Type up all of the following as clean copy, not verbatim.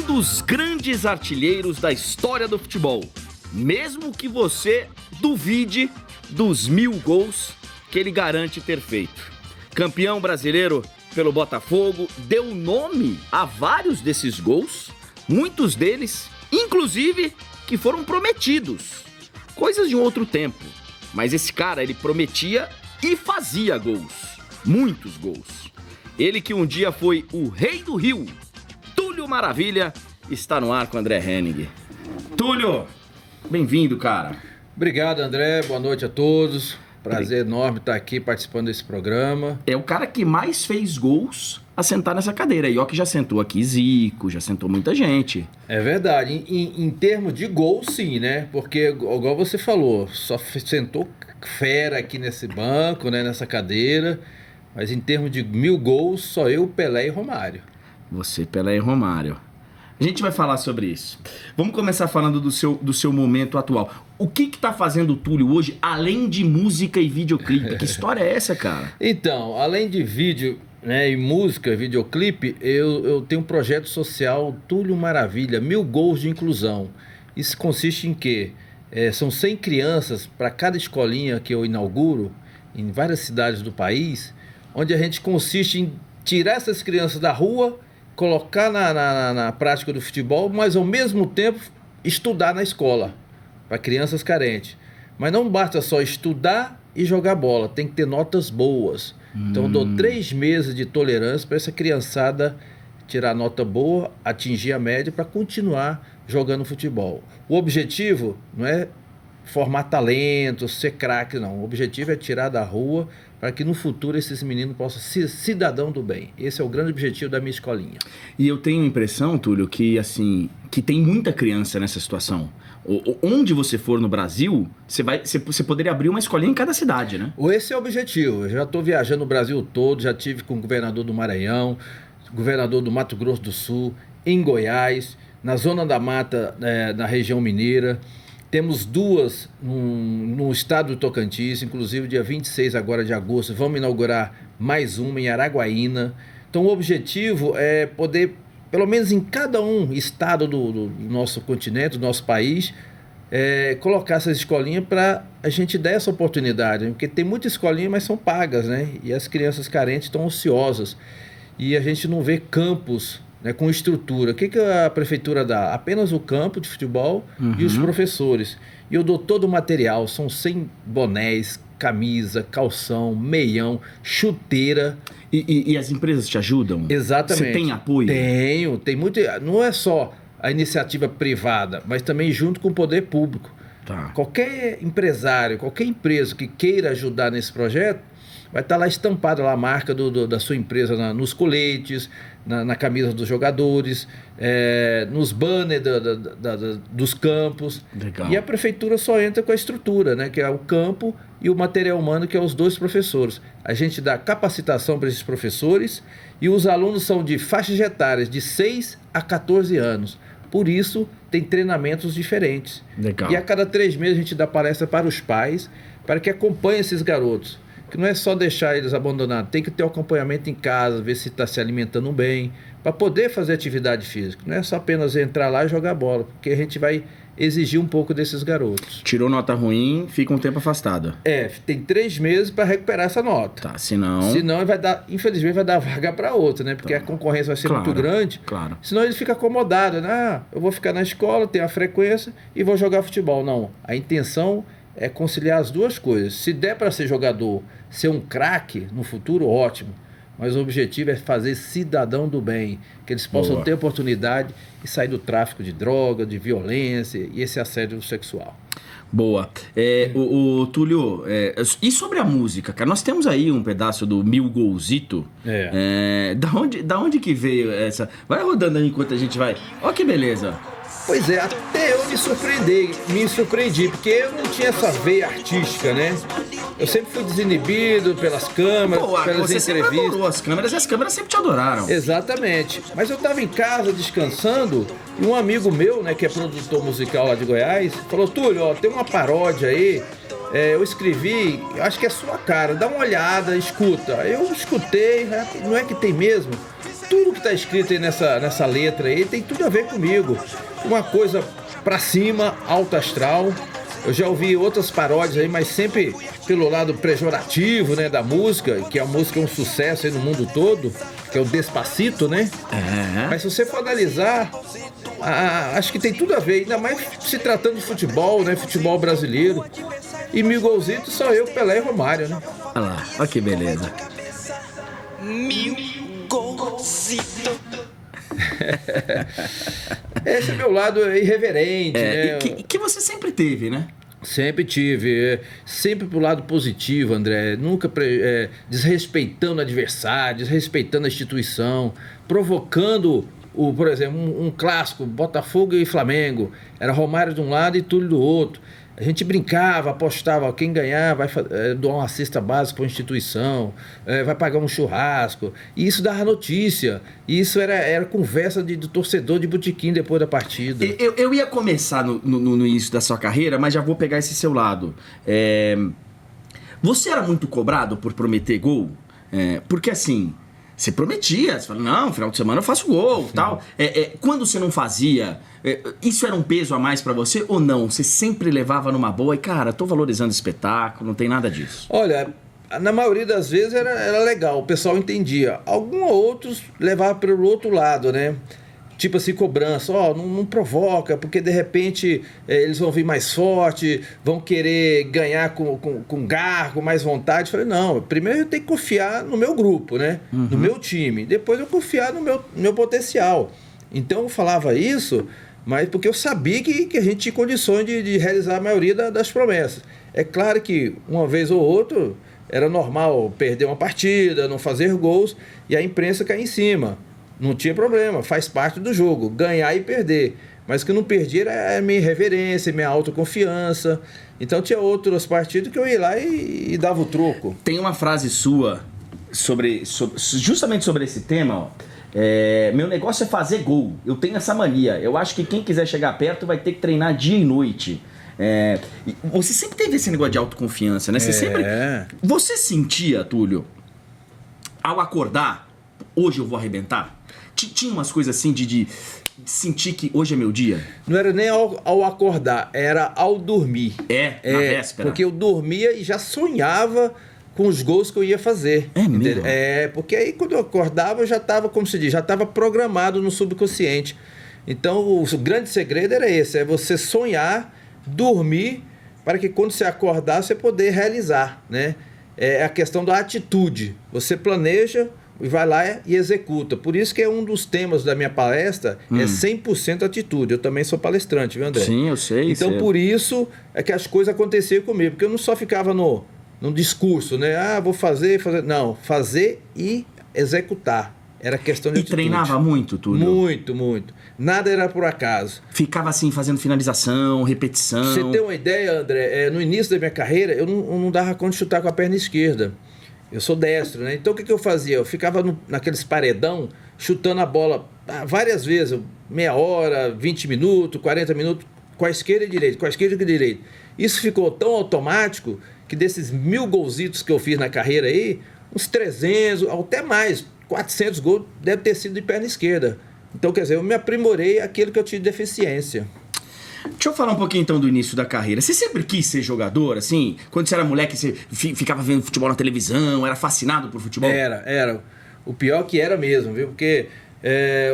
dos grandes artilheiros da história do futebol, mesmo que você duvide dos 1000 gols que ele garante ter feito. Campeão brasileiro pelo Botafogo, deu nome a vários desses gols, muitos deles, inclusive, que foram prometidos. Coisas de um outro tempo. Mas esse cara, ele prometia e fazia gols. Muitos gols. Ele que um dia foi o rei do Rio, Túlio Maravilha, está no ar com André Henning. Túlio, bem-vindo, cara. Obrigado, André. Boa noite a todos. Prazer enorme estar aqui participando desse programa. É o cara que mais fez gols a sentar nessa cadeira. E ó que já sentou aqui Zico, já sentou muita gente. É verdade. Em termos de gol, sim, né? Porque, igual você falou, só sentou fera aqui nesse banco, né? Nessa cadeira. Mas em termos de 1000 gols, só eu, Pelé e Romário. Você, Pelé e Romário. A gente vai falar sobre isso. Vamos começar falando do seu momento atual. O que tá fazendo o Túlio hoje, além de música e videoclipe? Que história é essa, cara? Então, além de vídeo, né, e música, videoclipe, eu tenho um projeto social Túlio Maravilha, 1000 gols de inclusão. Isso consiste em quê? São 100 crianças para cada escolinha que eu inauguro em várias cidades do país, onde a gente consiste em tirar essas crianças da rua, colocar na prática do futebol, mas ao mesmo tempo estudar na escola, para crianças carentes. Mas não basta só estudar e jogar bola, tem que ter notas boas. Então eu dou 3 meses de tolerância para essa criançada tirar nota boa, atingir a média para continuar jogando futebol. O objetivo não é formar talento, ser craque, não. O objetivo é tirar da rua para que no futuro esses meninos possam ser cidadão do bem. Esse é o grande objetivo da minha escolinha. E eu tenho a impressão, Túlio, que assim, que tem muita criança nessa situação. Onde você for no Brasil, você poderia abrir uma escolinha em cada cidade, né? Esse é o objetivo. Eu já estou viajando o Brasil todo, já tive com o governador do Maranhão, governador do Mato Grosso do Sul, em Goiás, na Zona da Mata, na região mineira. Temos 2 no estado do Tocantins, inclusive dia 26 agora de agosto, vamos inaugurar mais uma em Araguaína. Então o objetivo é poder, pelo menos em cada estado do nosso continente, do nosso país, colocar essas escolinhas para a gente dar essa oportunidade. Porque tem muita escolinha, mas são pagas, né? E as crianças carentes estão ociosas. E a gente não vê campos, né, com estrutura. O que a prefeitura dá? Apenas o campo de futebol e os professores. E eu dou todo o material, são 100 bonés, camisa, calção, meião, chuteira. E as empresas te ajudam? Exatamente. Você tem apoio? Tem muito. Não é só a iniciativa privada, mas também junto com o poder público. Tá. Qualquer empresário, qualquer empresa que queira ajudar nesse projeto, vai estar lá estampada lá a marca da sua empresa nos coletes, na camisa dos jogadores, nos banners dos campos. Legal. E a prefeitura só entra com a estrutura, né, que é o campo e o material humano, que é os 2 professores. A gente dá capacitação para esses professores e os alunos são de faixas etárias de 6 a 14 anos. Por isso, tem treinamentos diferentes. Legal. E a cada 3 meses a gente dá palestra para os pais, para que acompanhem esses garotos. Que não é só deixar eles abandonados, tem que ter o acompanhamento em casa, ver se está se alimentando bem, para poder fazer atividade física. Não é só apenas entrar lá e jogar bola, porque a gente vai exigir um pouco desses garotos. Tirou nota ruim, fica um tempo afastado. Tem 3 meses para recuperar essa nota. Tá, senão infelizmente vai dar vaga para outra, né? Porque a concorrência vai ser muito grande. Claro. Senão ele fica acomodado, né? Eu vou ficar na escola, tenho a frequência e vou jogar futebol. Não, a intenção é conciliar as 2 coisas. Se der para ser jogador, ser um craque no futuro, ótimo. Mas o objetivo é fazer cidadão do bem, que eles possam ter oportunidade e sair do tráfico de droga, de violência e esse assédio sexual. Boa. O Túlio, e sobre a música, cara? Nós temos aí um pedaço do 1000 golzito. Da onde que veio essa? Vai rodando aí enquanto a gente vai. Ó que beleza. Pois é, até eu me surpreendi, porque eu não tinha essa veia artística, né? Eu sempre fui desinibido pelas câmeras, pelas você entrevistas. Sempre adorou as câmeras e as câmeras sempre te adoraram. Exatamente. Mas eu estava em casa descansando e um amigo meu, né, que é produtor musical lá de Goiás, falou: Túlio, ó, tem uma paródia aí, eu escrevi, acho que é sua cara, dá uma olhada, escuta. Eu escutei, não é que tem mesmo? tudo que está escrito aí nessa letra aí tem tudo a ver comigo. Uma coisa pra cima, alto astral. Eu já ouvi outras paródias aí, mas sempre pelo lado pejorativo, né, da música, que a música é um sucesso aí no mundo todo, que é o Despacito, né? Mas se você for analisar, acho que tem tudo a ver, ainda mais se tratando de futebol, né, futebol brasileiro. E Mil Golzitos só eu, Pelé e Romário, né? Olha lá, olha que beleza. Mil Golzitos. Esse é meu lado irreverente, né? Que você sempre teve, né? Sempre tive, sempre pro lado positivo, André, nunca desrespeitando o adversário, desrespeitando a instituição, provocando, por exemplo, um clássico, Botafogo e Flamengo, era Romário de um lado e Túlio do outro. A gente brincava, apostava, quem ganhar vai doar uma cesta básica para a instituição, vai pagar um churrasco. E isso dava notícia. E isso era conversa do torcedor de botequim depois da partida. Eu ia começar no início da sua carreira, mas já vou pegar esse seu lado. Você era muito cobrado por prometer gol? Porque assim, você prometia, você falava, não, no final de semana eu faço gol e tal. Quando você não fazia, isso era um peso a mais pra você ou não? Você sempre levava numa boa e, cara, tô valorizando o espetáculo, não tem nada disso. Olha, na maioria das vezes era legal, o pessoal entendia. Alguns outros levavam pelo outro lado, né? Tipo assim, cobrança, não provoca, porque de repente eles vão vir mais forte, vão querer ganhar com garra, com mais vontade. Eu falei, não, primeiro eu tenho que confiar no meu grupo, né? No meu time, depois eu confiar no meu potencial. Então eu falava isso, mas porque eu sabia que a gente tinha condições de realizar a maioria das promessas. É claro que uma vez ou outra era normal perder uma partida, não fazer gols e a imprensa cair em cima. Não tinha problema, faz parte do jogo, ganhar e perder. Mas o que eu não perdi era a minha reverência, minha autoconfiança. Então tinha outras partidas que eu ia lá e dava o troco. Tem uma frase sua justamente sobre esse tema, ó. Meu negócio é fazer gol. Eu tenho essa mania. Eu acho que quem quiser chegar perto vai ter que treinar dia e noite. Você sempre teve esse negócio de autoconfiança, né? Você sentia, Túlio, ao acordar, hoje eu vou arrebentar? Tinha umas coisas assim de sentir que hoje é meu dia? Não era nem ao acordar, era ao dormir. Na véspera? Porque eu dormia e já sonhava com os gols que eu ia fazer. É mesmo? Porque aí quando eu acordava eu já estava, como se diz, já estava programado no subconsciente. Então o grande segredo era esse, é você sonhar, dormir, para que quando você acordar você poder realizar, né? É a questão da atitude. Você planeja e vai lá e executa. Por isso que é um dos temas da minha palestra, é 100% atitude. Eu também sou palestrante, viu, André? Sim, eu sei. Então, por isso é que as coisas aconteciam comigo. Porque eu não só ficava no discurso, né? Vou fazer. Não, fazer e executar. Era questão de atitude. E treinava muito, Túlio? Muito, muito. Nada era por acaso. Ficava assim, fazendo finalização, repetição. Você tem uma ideia, André? No início da minha carreira, eu não dava conta de chutar com a perna esquerda. Eu sou destro, né? Então o que eu fazia? Eu ficava naqueles paredão, chutando a bola várias vezes, meia hora, 20 minutos, 40 minutos, com a esquerda e direita, com a esquerda e direita. Isso ficou tão automático que desses 1000 golzitos que eu fiz na carreira aí, uns 300, até mais, 400 gols deve ter sido de perna esquerda. Então, quer dizer, eu me aprimorei aquilo que eu tinha de deficiência. Deixa eu falar um pouquinho então do início da carreira. Você sempre quis ser jogador, assim? Quando você era moleque, você ficava vendo futebol na televisão, era fascinado por futebol? Era. O pior que era mesmo, viu? Porque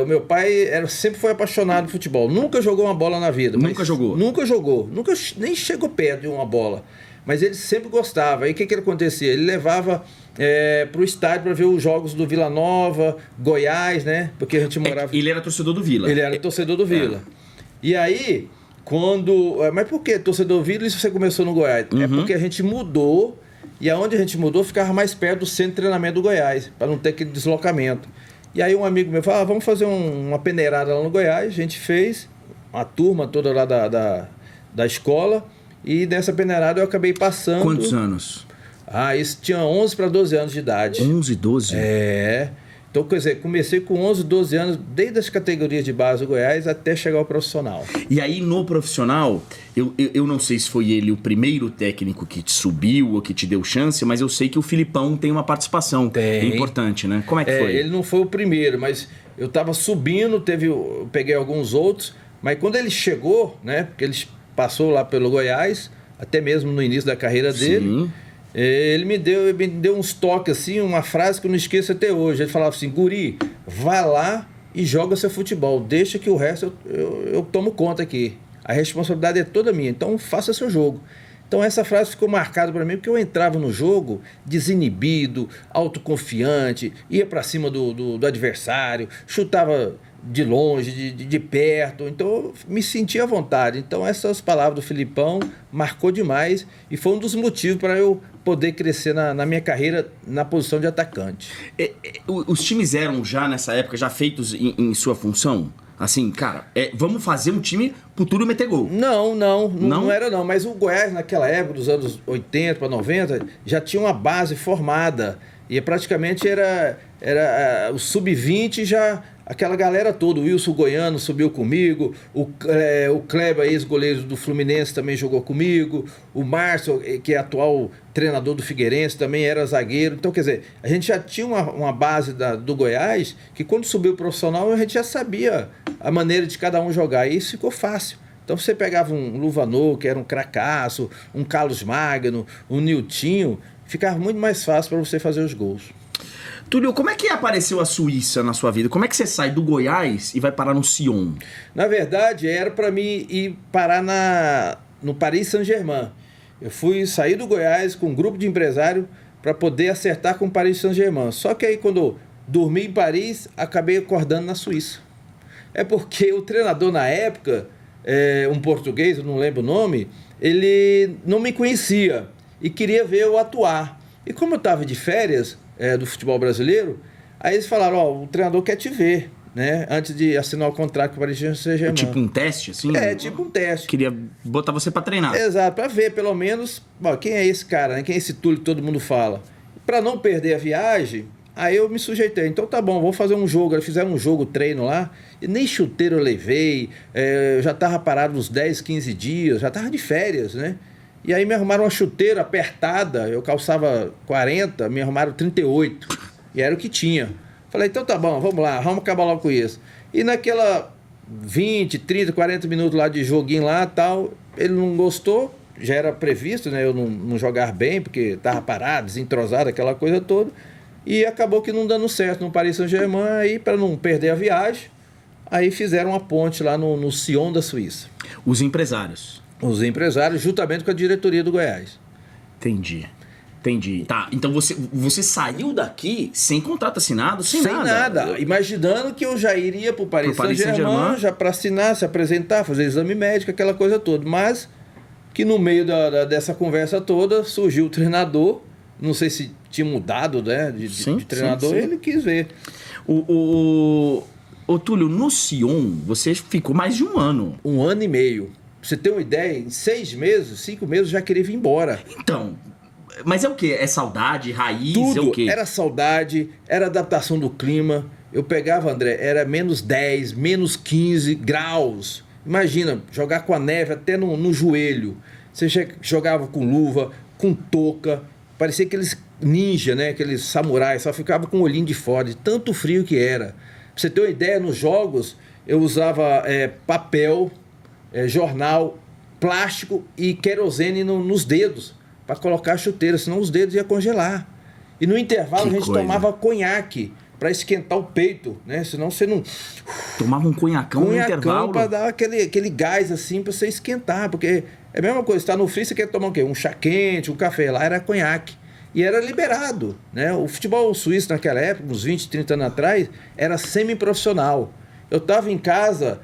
o meu pai sempre foi apaixonado por futebol. Nunca jogou uma bola na vida. Nunca jogou? Nunca jogou. Nunca nem chegou perto de uma bola. Mas ele sempre gostava. Aí o que acontecia? Ele levava para o estádio para ver os jogos do Vila Nova, Goiás, né? Porque a gente morava... Ele era torcedor do Vila. Ele era torcedor do Vila. E aí... Mas por que torcedor do Vila e você começou no Goiás? É porque a gente mudou e aonde a gente mudou ficava mais perto do centro de treinamento do Goiás, para não ter aquele deslocamento. E aí um amigo meu falou, vamos fazer uma peneirada lá no Goiás. A gente fez, uma turma toda lá da escola, e nessa peneirada eu acabei passando... Quantos anos? Isso tinha 11 para 12 anos de idade. 11, 12? Então, quer dizer, comecei com 11, 12 anos, desde as categorias de base do Goiás até chegar ao profissional. E aí, no profissional, eu não sei se foi ele o primeiro técnico que te subiu ou que te deu chance, mas eu sei que o Filipão tem uma participação importante, né? Como é que foi? Ele não foi o primeiro, mas eu estava subindo, eu peguei alguns outros, mas quando ele chegou, né? Porque ele passou lá pelo Goiás, até mesmo no início da carreira dele. Sim. Ele me deu uns toques assim, uma frase que eu não esqueço até hoje. Ele falava assim: guri, vá lá e joga seu futebol, deixa que o resto eu tomo conta aqui. A responsabilidade é toda minha, então faça seu jogo. Então essa frase ficou marcada para mim, porque eu entrava no jogo desinibido, autoconfiante, ia para cima do adversário, chutava de longe, de perto, então eu me sentia à vontade. Então essas palavras do Filipão marcou demais e foi um dos motivos para eu poder crescer na minha carreira na posição de atacante. Os times eram já nessa época, já feitos em sua função? Assim, cara, vamos fazer um time pro Túlio meter gol. Não era não, mas o Goiás naquela época, dos anos 80 para 90, já tinha uma base formada e praticamente era o sub-20 já. Aquela galera toda, o Wilson Goiano subiu comigo, o Kleber, ex-goleiro do Fluminense, também jogou comigo, o Márcio, que é atual treinador do Figueirense, também era zagueiro. Então, quer dizer, a gente já tinha uma base do Goiás, que quando subiu o profissional, a gente já sabia a maneira de cada um jogar, e isso ficou fácil. Então você pegava um Luvanor, que era um cracaço, um Carlos Magno, um Niltinho, ficava muito mais fácil para você fazer os gols. Túlio, como é que apareceu a Suíça na sua vida? Como é que você sai do Goiás e vai parar no Sion? Na verdade, era para mim ir parar no Paris Saint-Germain. Eu fui sair do Goiás com um grupo de empresário para poder acertar com o Paris Saint-Germain. Só que aí, quando eu dormi em Paris, acabei acordando na Suíça. É porque o treinador na época, um português, eu não lembro o nome, ele não me conhecia e queria ver eu atuar. E como eu estava de férias do futebol brasileiro, aí eles falaram: o treinador quer te ver, né? Antes de assinar o contrato com o Paris Saint-Germain. Tipo um teste, assim? Tipo um teste. Queria botar você para treinar. Exato, para ver pelo menos quem é esse cara, né? Quem é esse Túlio que todo mundo fala. Para não perder a viagem, aí eu me sujeitei. Então tá bom, vamos fazer um jogo. Eles fizeram um jogo, treino lá, e nem chuteiro eu levei, eu já tava parado uns 10, 15 dias, já tava de férias, né? E aí me arrumaram uma chuteira apertada, eu calçava 40, me arrumaram 38, e era o que tinha. Falei, então tá bom, vamos lá, vamos acabar logo com isso. E naquela 20, 30, 40 minutos lá de joguinho lá tal, ele não gostou, já era previsto, né, eu não jogar bem, porque tava parado, desentrosado, aquela coisa toda, e acabou que não dando certo no Paris Saint-Germain, aí para não perder a viagem, aí fizeram uma ponte lá no Sion da Suíça. Os empresários, juntamente com a diretoria do Goiás. Entendi. Tá, então você saiu daqui sem contrato assinado, sem nada. Imaginando que eu já iria pro Paris Saint-Germain, já para assinar, se apresentar, fazer exame médico, aquela coisa toda. Mas que no meio dessa conversa toda surgiu o treinador, não sei se tinha mudado, né, de treinador, sim. Ele quis ver. Ô Túlio, no Sion, você ficou mais de um ano. 1 ano e meio. Pra você ter uma ideia, em 6 meses, 5 meses, eu já queria vir embora. Então, mas é o quê? É saudade, raiz, tudo, é o quê? Era saudade, era adaptação do clima. Eu pegava, André, era menos 10, menos 15 graus. Imagina, jogar com a neve até no joelho. Você jogava com luva, com touca. Parecia aqueles ninja, né? Aqueles samurais, só ficava com o olhinho de fora, de tanto frio que era. Pra você ter uma ideia, nos jogos, eu usava papel, jornal, plástico e querosene nos dedos para colocar a chuteira, senão os dedos iam congelar. E no intervalo a gente tomava conhaque para esquentar o peito, né? Senão você não... Tomava um conhacão no intervalo? Para dar aquele gás assim para você esquentar, porque é a mesma coisa, está no frio, você quer tomar o quê? Um chá quente, um café, lá era conhaque. E era liberado, né? O futebol suíço naquela época, uns 20, 30 anos atrás, era semi-profissional. Eu estava em casa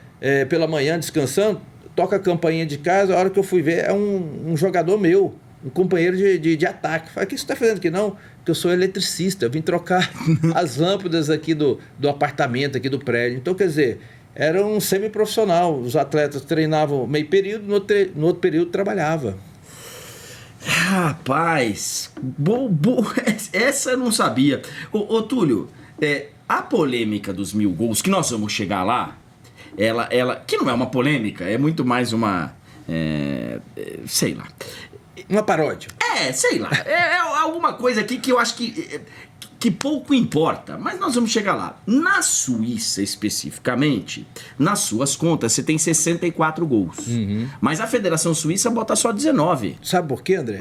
pela manhã descansando, toca a campainha de casa, a hora que eu fui ver, é um jogador meu, um companheiro de ataque. Falei, o que você está fazendo aqui? Não, porque eu sou eletricista, eu vim trocar as lâmpadas aqui do apartamento, aqui do prédio. Então, quer dizer, era um semi-profissional. Os atletas treinavam meio período, no outro período trabalhava. Rapaz, essa eu não sabia. Ô Túlio, a polêmica dos 1000 gols, que nós vamos chegar lá, ela que não é uma polêmica, é muito mais uma... sei lá. Uma paródia. Sei lá. É alguma coisa aqui que eu acho que pouco importa, mas nós vamos chegar lá. Na Suíça, especificamente, nas suas contas, você tem 64 gols. Mas a Federação Suíça bota só 19. Sabe por quê, André?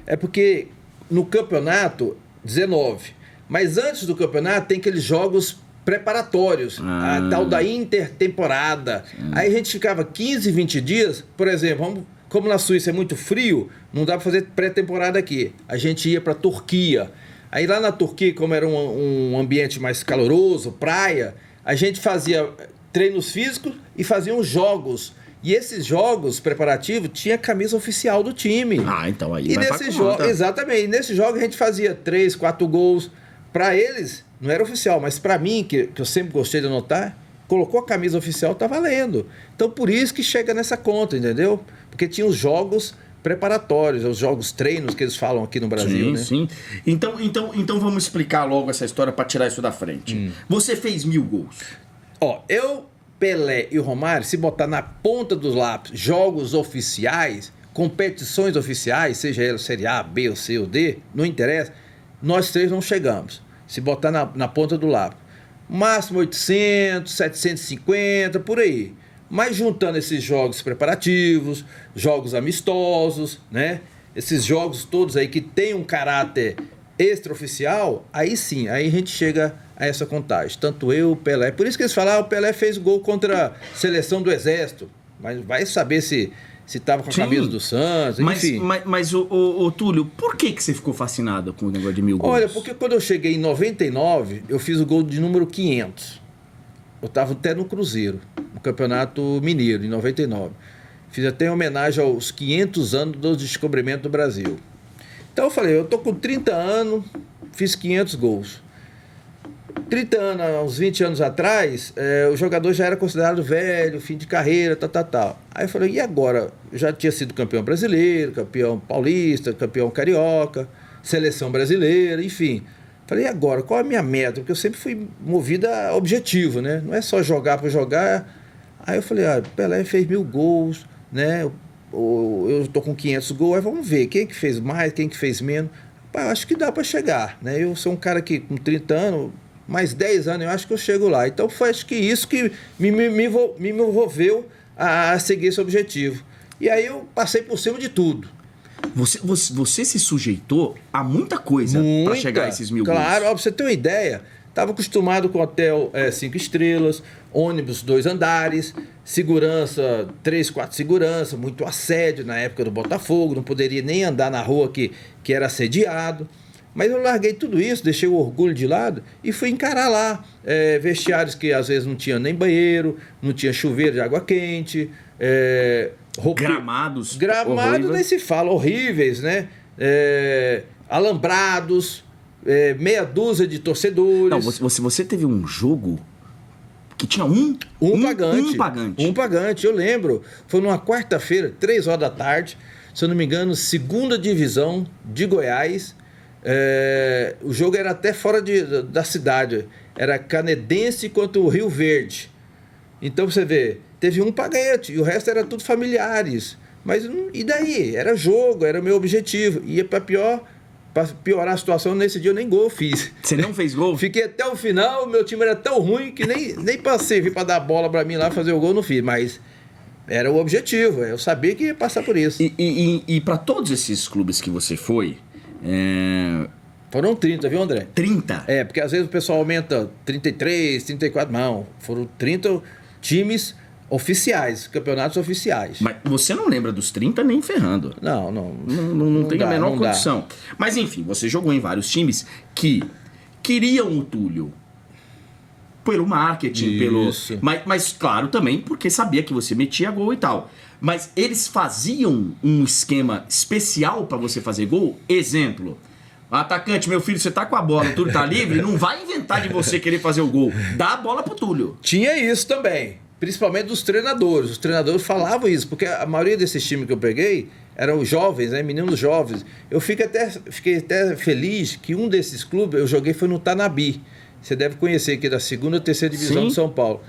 É porque no campeonato, 19. Mas antes do campeonato tem aqueles jogos preparatórios, a tal da intertemporada. Aí a gente ficava 15, 20 dias, por exemplo, como na Suíça é muito frio, não dá para fazer pré-temporada aqui. A gente ia para Turquia. Aí lá na Turquia, como era um ambiente mais caloroso, praia, a gente fazia treinos físicos e fazia uns jogos. E esses jogos preparativos tinha camisa oficial do time. Então aí e vai nesse jogo, exatamente. E nesse jogo a gente fazia 3, 4 gols. Para eles, não era oficial, mas para mim, que eu sempre gostei de anotar, colocou a camisa oficial, tá valendo. Então por isso que chega nessa conta, entendeu? Porque tinha os jogos preparatórios, os jogos treinos que eles falam aqui no Brasil, né? Sim. Então vamos explicar logo essa história para tirar isso da frente. Você fez 1000 gols. Pelé e o Romário, se botar na ponta dos lápis jogos oficiais, competições oficiais, seja ela Série A, B, ou C ou D, não interessa, nós três não chegamos. Se botar na ponta do lápis. Máximo 800, 750, por aí. Mas juntando esses jogos preparativos, jogos amistosos, né? Esses jogos todos aí que tem um caráter extraoficial, aí sim, aí a gente chega a essa contagem. Tanto eu, o Pelé. Por isso que eles falam, o Pelé fez gol contra a seleção do Exército. Mas vai saber se estava com a camisa do Santos, enfim. Mas o Túlio, por que você ficou fascinado com o negócio de 1000 gols? Olha, porque quando eu cheguei em 99, eu fiz o gol de número 500. Eu estava até no Cruzeiro, no Campeonato Mineiro, em 99. Fiz até em homenagem aos 500 anos do descobrimento do Brasil. Então eu falei, eu tô com 30 anos, fiz 500 gols. 30 anos, uns 20 anos atrás, o jogador já era considerado velho, fim de carreira, tal. Aí eu falei, e agora? Eu já tinha sido campeão brasileiro, campeão paulista, campeão carioca, seleção brasileira, enfim. Falei, e agora? Qual é a minha meta? Porque eu sempre fui movido a objetivo, né? Não é só jogar por jogar. Aí eu falei, Pelé fez 1000 gols, né? Eu tô com 500 gols, aí vamos ver quem que fez mais, quem que fez menos. Eu acho que dá para chegar, né? Eu sou um cara que com 30 anos, mais 10 anos, eu acho que eu chego lá. Então foi acho que isso que me envolveu a seguir esse objetivo. E aí eu passei por cima de tudo. Você se sujeitou a muita coisa para chegar a esses 1000 gols. Claro, pra você ter uma ideia, estava acostumado com hotel 5 estrelas, ônibus 2 andares, segurança, 3, 4 segurança, muito assédio na época do Botafogo, não poderia nem andar na rua que era assediado. Mas eu larguei tudo isso, deixei o orgulho de lado e fui encarar lá. Vestiários que às vezes não tinha nem banheiro, não tinha chuveiro de água quente, Gramados nem se fala, horríveis, né? Alambrados, meia dúzia de torcedores. Não, você teve um jogo que tinha um pagante. Um pagante, eu lembro. Foi numa quarta-feira, 3 horas da tarde, se eu não me engano, 2ª divisão de Goiás. O jogo era até fora da cidade. Era Canedense contra o Rio Verde. Então você vê, teve um pagante e o resto era tudo familiares. Mas e daí? Era jogo, era o meu objetivo. E para piorar a situação, nesse dia eu nem gol fiz. Você não fez gol? Fiquei até o final, meu time era tão ruim que nem passei, vim para dar bola para mim lá fazer o gol, não fiz. Mas era o objetivo, eu sabia que ia passar por isso. E para todos esses clubes que você foi... Foram 30, viu, André? 30? Porque às vezes o pessoal aumenta 33, 34, não. Foram 30 times oficiais, campeonatos oficiais. Mas você não lembra dos 30 nem ferrando. Não tem a menor condição. Mas enfim, você jogou em vários times que queriam o Túlio pelo marketing, isso. Mas claro também porque sabia que você metia gol e tal. Mas eles faziam um esquema especial para você fazer gol? Exemplo, atacante, meu filho, você tá com a bola, o Túlio tá livre, não vai inventar de você querer fazer o gol. Dá a bola pro Túlio. Tinha isso também, principalmente dos treinadores. Os treinadores falavam isso, porque a maioria desses times que eu peguei eram jovens, né, meninos jovens. Eu fiquei até feliz que um desses clubes eu joguei foi no Tanabi. você deve conhecer aqui da 2ª ou 3ª divisão Sim. de São Paulo.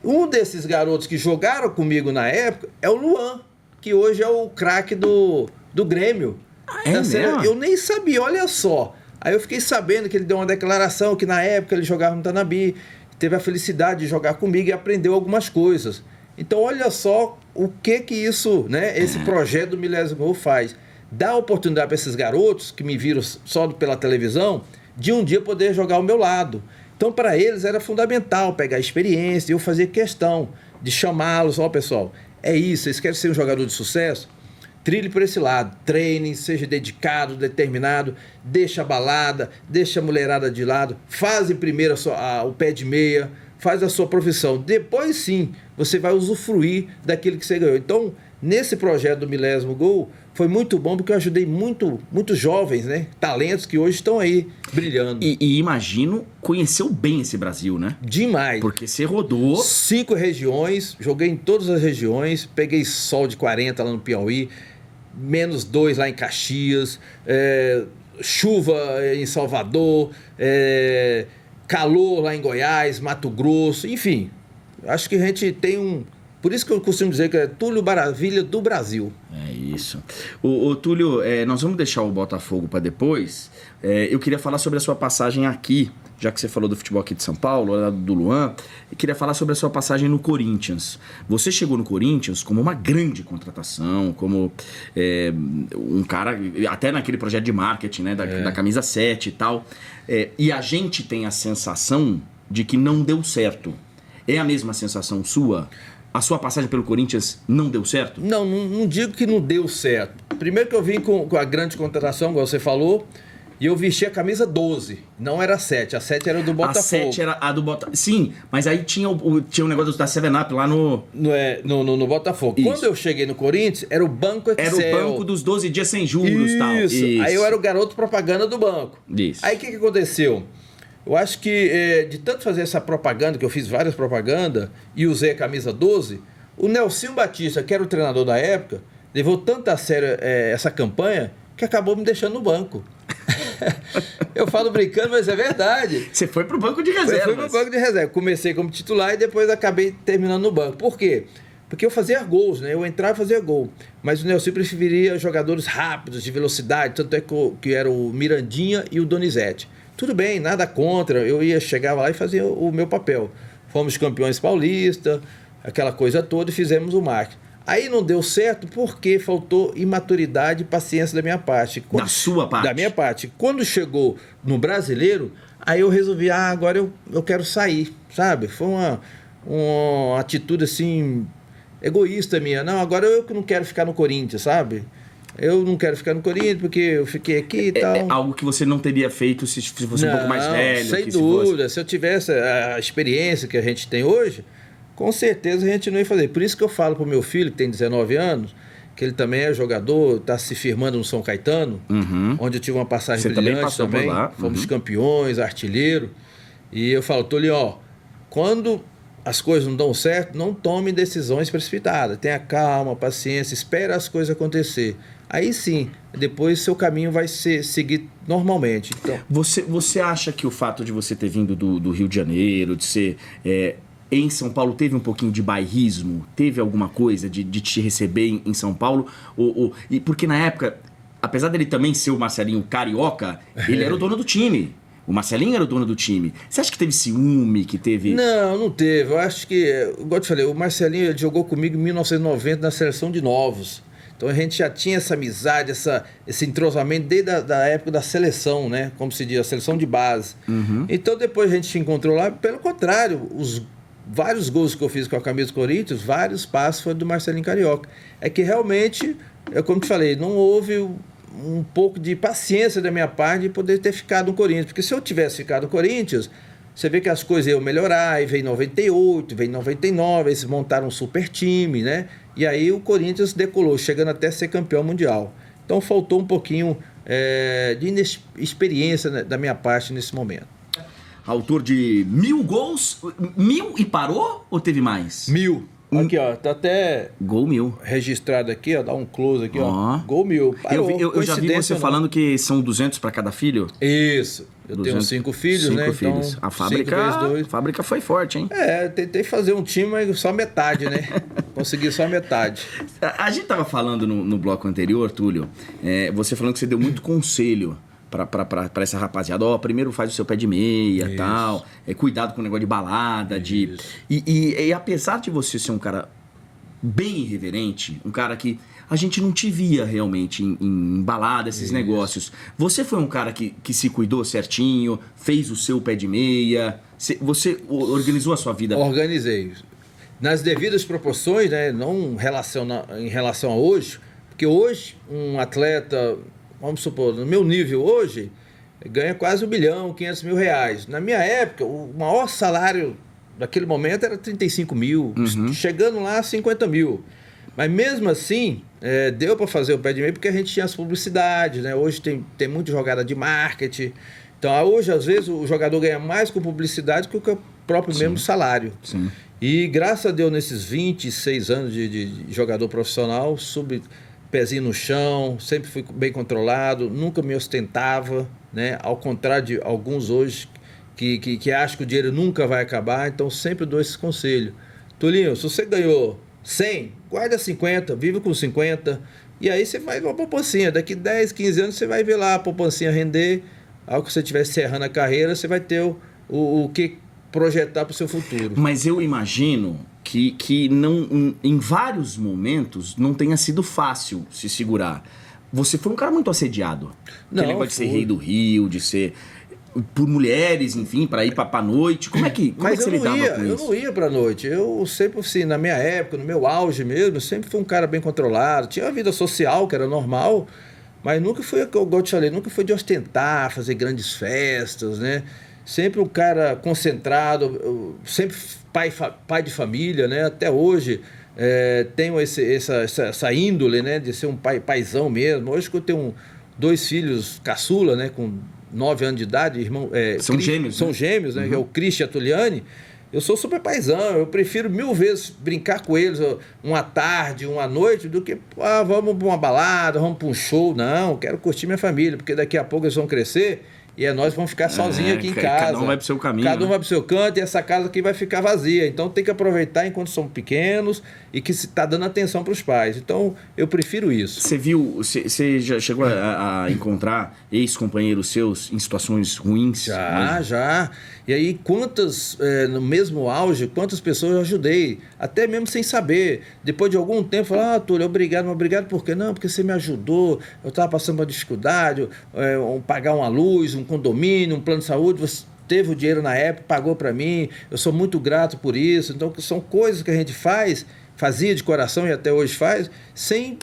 Um desses garotos que jogaram comigo na época é o Luan, que hoje é o craque do Grêmio. É mesmo? Eu nem sabia, olha só. Aí eu fiquei sabendo que ele deu uma declaração que na época ele jogava no Tanabi, teve a felicidade de jogar comigo e aprendeu algumas coisas. Então olha só o que isso, né, esse projeto do Milésimo Gol faz. Dá oportunidade para esses garotos que me viram só pela televisão de um dia poder jogar ao meu lado. Então para eles era fundamental pegar a experiência e eu fazer questão de chamá-los. Ó, pessoal, é isso, vocês querem ser um jogador de sucesso? Trilhe por esse lado, treine, seja dedicado, determinado, deixa a balada, deixa a mulherada de lado, faz primeiro o pé de meia, faz a sua profissão. Depois sim, você vai usufruir daquilo que você ganhou. Então, nesse projeto do Milésimo Gol, foi muito bom porque eu ajudei muitos jovens, né? Talentos que hoje estão aí brilhando. E imagino, conheceu bem esse Brasil, né? Demais. Porque você rodou... 5 regiões, joguei em todas as regiões, peguei sol de 40 lá no Piauí, -2 lá em Caxias, chuva em Salvador, calor lá em Goiás, Mato Grosso, enfim. Acho que a gente tem por isso que eu costumo dizer que é Túlio Maravilha do Brasil. É isso. Ô Túlio, nós vamos deixar o Botafogo para depois. Eu queria falar sobre a sua passagem aqui, já que você falou do futebol aqui de São Paulo, do Luan. Eu queria falar sobre a sua passagem no Corinthians. Você chegou no Corinthians como uma grande contratação, como um cara, até naquele projeto de marketing, né, da camisa 7 e tal. E a gente tem a sensação de que não deu certo. É a mesma sensação sua? A sua passagem pelo Corinthians não deu certo? Não digo que não deu certo. Primeiro que eu vim com a grande contratação, como você falou, e eu vesti a camisa 12, não era a 7. A 7 era do Botafogo. A 7 era a do Botafogo. Sim, mas aí tinha um negócio da 7-Up lá no Botafogo. Isso. Quando eu cheguei no Corinthians, era o Banco Excel. Era o banco dos 12 dias sem juros e tal. Isso. Aí eu era o garoto propaganda do banco. Isso. Aí o que aconteceu? Eu acho que de tanto fazer essa propaganda, que eu fiz várias propagandas e usei a camisa 12, o Nelsinho Batista, que era o treinador da época, levou tanto a sério essa campanha que acabou me deixando no banco. Eu falo brincando, mas é verdade. Você foi pro banco de reserva. Eu fui pro banco de reserva. Comecei como titular e depois acabei terminando no banco. Por quê? Porque eu fazia gols, né? Eu entrava e fazia gol. Mas o Nelson preferia jogadores rápidos, de velocidade, tanto é que era o Mirandinha e o Donizete. Tudo bem, nada contra, eu chegava lá e fazia o meu papel. Fomos campeões paulistas, aquela coisa toda, e fizemos o marketing. Aí não deu certo porque faltou imaturidade e paciência da minha parte. Da sua parte? Da minha parte. Quando chegou no Brasileiro, aí eu resolvi, agora eu quero sair, sabe? Foi uma atitude assim, egoísta minha. Não, agora eu que não quero ficar no Corinthians, sabe? Eu não quero ficar no Corinthians porque eu fiquei aqui e tal. É algo que você não teria feito se fosse um pouco mais velho. Sem dúvida. Se eu tivesse a experiência que a gente tem hoje, com certeza a gente não ia fazer. Por isso que eu falo pro meu filho, que tem 19 anos, que ele também é jogador, está se firmando no São Caetano, onde eu tive uma passagem você brilhante também. Passou por lá. Fomos campeões, artilheiro. E eu falo, Túlio, quando as coisas não dão certo, não tome decisões precipitadas. Tenha calma, paciência, espera as coisas acontecer. Aí sim, depois seu caminho vai seguir normalmente. Então, você acha que o fato de você ter vindo do Rio de Janeiro, de ser em São Paulo, teve um pouquinho de bairrismo? Teve alguma coisa de te receber em São Paulo? E porque na época, apesar dele também ser o Marcelinho carioca, ele era o dono do time. O Marcelinho era o dono do time. Você acha que teve ciúme, que teve... Não teve. Eu acho que, igual eu te falei, o Marcelinho ele jogou comigo em 1990 na seleção de novos. Então a gente já tinha essa amizade, esse entrosamento desde a época da seleção, né? Como se diz, a seleção de base. Então depois a gente se encontrou lá. Pelo contrário, os vários gols que eu fiz com a camisa do Corinthians, vários passos foram do Marcelinho Carioca. É que realmente, como te falei, não houve um pouco de paciência da minha parte de poder ter ficado no Corinthians. Porque se eu tivesse ficado no Corinthians, você vê que as coisas iam melhorar, aí veio 98, veio 99, eles montaram um super time, né? E aí o Corinthians decolou, chegando até ser campeão mundial. Então faltou um pouquinho de inexperiência, né, da minha parte nesse momento. Autor de 1000 gols, 1000 e parou ou teve mais? 1000. Aqui, ó, tá até Gol 1000. registrado aqui, ó, dá um close aqui, ó. Gol 1000. Eu já vi você falando que são 200 para cada filho? Isso. Eu tenho 5 filhos, né? Filhos. Então, A fábrica foi forte, hein? Tentei fazer um time, mas só metade, né? Consegui só metade. A gente tava falando no bloco anterior, Túlio, você falando que você deu muito conselho pra essa rapaziada. Primeiro faz o seu pé de meia e tal. Cuidado com o negócio de balada. E apesar de você ser um cara bem irreverente, um cara que a gente não te via realmente em balada, esses negócios. Você foi um cara que se cuidou certinho, fez o seu pé de meia, você organizou a sua vida? Organizei. Nas devidas proporções, né? Não em relação a hoje, porque hoje um atleta, vamos supor, no meu nível hoje, ganha quase R$1.500.000. Na minha época, o maior salário daquele momento era 35 mil, chegando lá a 50 mil. Mas mesmo assim, deu para fazer o pé de meia porque a gente tinha as publicidades, né? Hoje tem muita jogada de marketing. Então, hoje, às vezes, o jogador ganha mais com publicidade que com o próprio mesmo salário. Sim. E graças a Deus, nesses 26 anos de jogador profissional, pezinho no chão, sempre fui bem controlado, nunca me ostentava, né? Ao contrário de alguns hoje que acham que o dinheiro nunca vai acabar, então sempre dou esse conselho. Tulinho, se você ganhou 100, guarda 50, vive com 50, e aí você vai uma poupancinha. Daqui 10, 15 anos você vai ver lá a poupancinha render. Ao que você estiver encerrando a carreira, você vai ter o que projetar para o seu futuro. Mas eu imagino que não, em vários momentos não tenha sido fácil se segurar. Você foi um cara muito assediado. Aquele negócio de ser rei do Rio, de ser por mulheres, enfim, para ir para noite. Como é que você lidava com isso? Eu não ia para noite. Eu sempre, assim, na minha época, no meu auge mesmo, eu sempre fui um cara bem controlado. Tinha uma vida social que era normal, mas nunca foi, igual eu te falei, nunca foi de ostentar, fazer grandes festas, né? Sempre um cara concentrado, sempre pai de família, né? Até hoje tenho essa índole, né? De ser um paizão mesmo. Hoje que eu tenho 2 filhos caçula, né? Com 9 anos de idade, irmão. São gêmeos. São gêmeos, né? Que é o Cristian e a Tuliane. Eu sou super paizão, eu prefiro 1000 vezes brincar com eles uma tarde, uma noite, do que vamos para uma balada, vamos para um show. Não, eu quero curtir minha família, porque daqui a pouco eles vão crescer e nós vamos ficar sozinhos aqui em casa. Cada um vai pro seu caminho. Cada um vai pro seu canto e essa casa aqui vai ficar vazia. Então tem que aproveitar enquanto são pequenos e que se está dando atenção para os pais. Então eu prefiro isso. Você já chegou a encontrar ex-companheiros seus em situações ruins? Já. E aí, no mesmo auge, quantas pessoas eu ajudei, até mesmo sem saber. Depois de algum tempo, falar, Túlio, obrigado, mas obrigado por quê? Não, porque você me ajudou, eu estava passando uma dificuldade, pagar uma luz, um condomínio, um plano de saúde, você teve o dinheiro na época, pagou para mim, eu sou muito grato por isso. Então, são coisas que a gente fazia de coração e até hoje faz, sem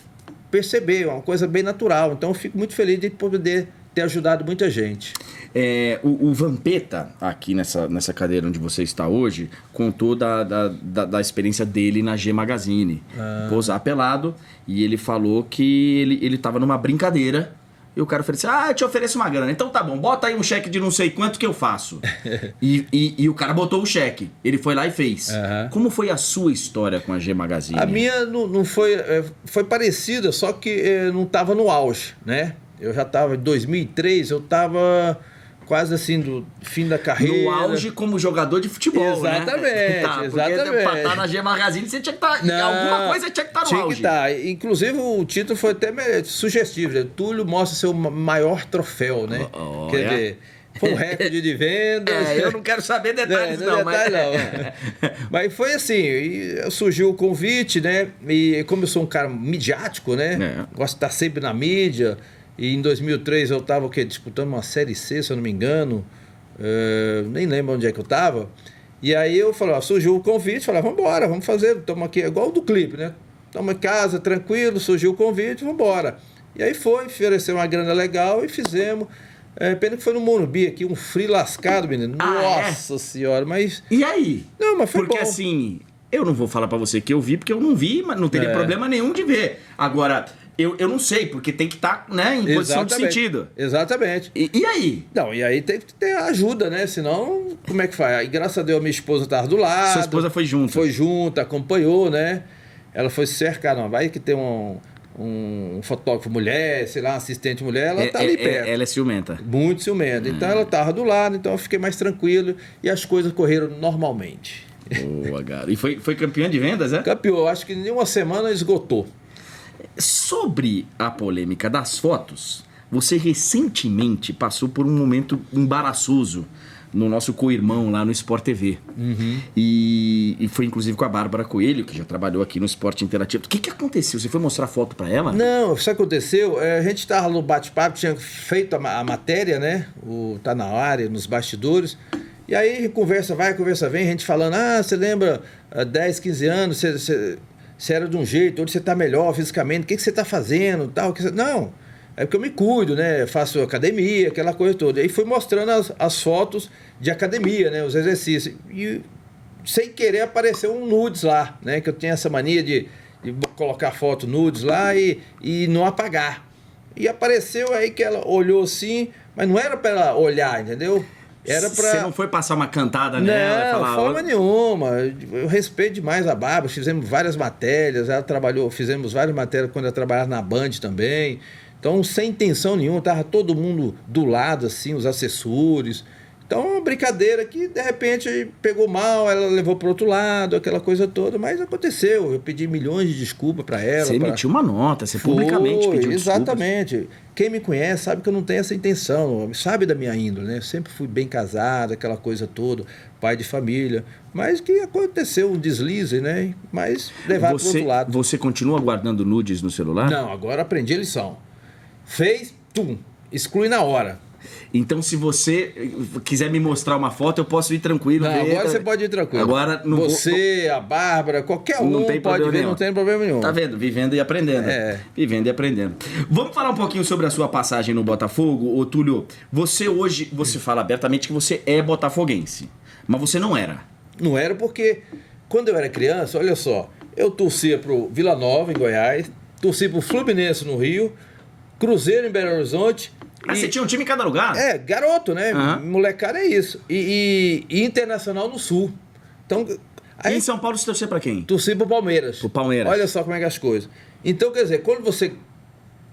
perceber, é uma coisa bem natural. Então, eu fico muito feliz de poder ter ajudado muita gente. O Vampeta, aqui nessa cadeira onde você está hoje, contou da experiência dele na G Magazine. Posar pelado, e ele falou que ele estava numa brincadeira, e o cara ofereceu, eu te ofereço uma grana. Então tá bom, bota aí um cheque de não sei quanto que eu faço. e o cara botou o cheque, ele foi lá e fez. Como foi a sua história com a G Magazine? A minha não foi parecida, só que não estava no auge, né? Eu já estava em 2003, eu estava quase assim do fim da carreira. No auge como jogador de futebol, exatamente, né? Exatamente. Porque pra estar na G Magazine você tinha que estar... alguma coisa tinha que estar no tinha auge. Que estar. Inclusive o título foi até sugestivo, né? Túlio mostra seu maior troféu, né? Quer dizer... Foi um recorde de vendas. Eu não quero saber detalhes, não. Mas foi assim, surgiu o convite, né? E como eu sou um cara midiático, né? Gosto de estar sempre na mídia. E em 2003 eu estava disputando uma Série C, se eu não me engano. Nem lembro onde é que eu estava. E aí eu falei, surgiu o convite, falei, vamos embora, vamos fazer, estamos aqui, igual o do clipe, né? Estamos em casa, tranquilo, surgiu o convite, vamos embora. E aí ofereceu uma grana legal e fizemos. Pena que foi no Morumbi aqui, um frio lascado, menino. Nossa senhora, mas... E aí? Não, mas foi porque bom. Assim, eu não vou falar pra você que eu vi, porque eu não vi, mas não teria problema nenhum de ver. Agora, eu não sei, porque tem que estar, né, em posição de sentido. Exatamente. E aí? Não, e aí tem que ter ajuda, né? Senão, como é que faz? E graças a Deus, minha esposa estava do lado. Sua esposa foi junto? Foi junto, acompanhou, né? Ela foi cercar, não, vai que tem um fotógrafo mulher, sei lá, um assistente mulher, ela tá ali perto. Ela é ciumenta. Muito ciumenta. Então ela tava do lado, então eu fiquei mais tranquilo e as coisas correram normalmente. Boa, cara. E foi campeã de vendas, é? Campeão, acho que em uma semana esgotou. Sobre a polêmica das fotos, você recentemente passou por um momento embaraçoso no nosso co-irmão lá no Sport TV. E foi inclusive com a Bárbara Coelho, que já trabalhou aqui no Esporte Interativo. O que aconteceu? Você foi mostrar foto pra ela? Não, isso aconteceu, a gente estava no bate-papo, tinha feito a matéria, né? Tá na área, nos bastidores. E aí conversa vai, conversa vem, a gente falando, você lembra, há 10, 15 anos, você era de um jeito, hoje você tá melhor fisicamente, o que você tá fazendo, tal? Não, é porque eu me cuido, né? Faço academia, aquela coisa toda. E aí fui mostrando as fotos de academia, né? Os exercícios. E sem querer apareceu um nudes lá, né? Que eu tinha essa mania de colocar foto nudes lá e não apagar. E apareceu aí que ela olhou assim, mas não era para ela olhar, entendeu? Era pra... Você não foi passar uma cantada nela? Não, de forma nenhuma. Eu respeito demais a Bárbara, fizemos várias matérias, ela trabalhou, fizemos várias matérias quando ela trabalhava na Band também. Então, sem intenção nenhuma, tava todo mundo do lado, assim, os assessores. Então, uma brincadeira que, de repente, pegou mal, ela levou pro outro lado, aquela coisa toda, mas aconteceu. Eu pedi milhões de desculpas para ela. Você emitiu uma nota, você publicamente pediu desculpas. Exatamente. Quem me conhece sabe que eu não tenho essa intenção, sabe da minha índole, né? Sempre fui bem casado, aquela coisa toda, pai de família. Mas que aconteceu um deslize, né? Mas levar pro outro lado. Você continua guardando nudes no celular? Não, agora aprendi a lição. Fez, exclui na hora. Então, se você quiser me mostrar uma foto, eu posso ir tranquilo. Não, agora você pode ir tranquilo. Agora, não você, a Bárbara, qualquer um pode ver, não tem problema nenhum. Tá vendo? Vivendo e aprendendo. Vivendo e aprendendo. Vamos falar um pouquinho sobre a sua passagem no Botafogo. Ô, Túlio, você hoje, você fala abertamente que você é botafoguense, mas você não era. Não era porque, quando eu era criança, olha só, eu torcia pro Vila Nova, em Goiás, torcia pro Fluminense, no Rio, Cruzeiro, em Belo Horizonte. Você tinha um time em cada lugar? Garoto, né? Molecada é isso. E Internacional no Sul. Então, aí, e em São Paulo você torcia pra quem? Torcia pro Palmeiras. Pro Palmeiras. Olha só como é que é as coisas. Então, quer dizer, quando você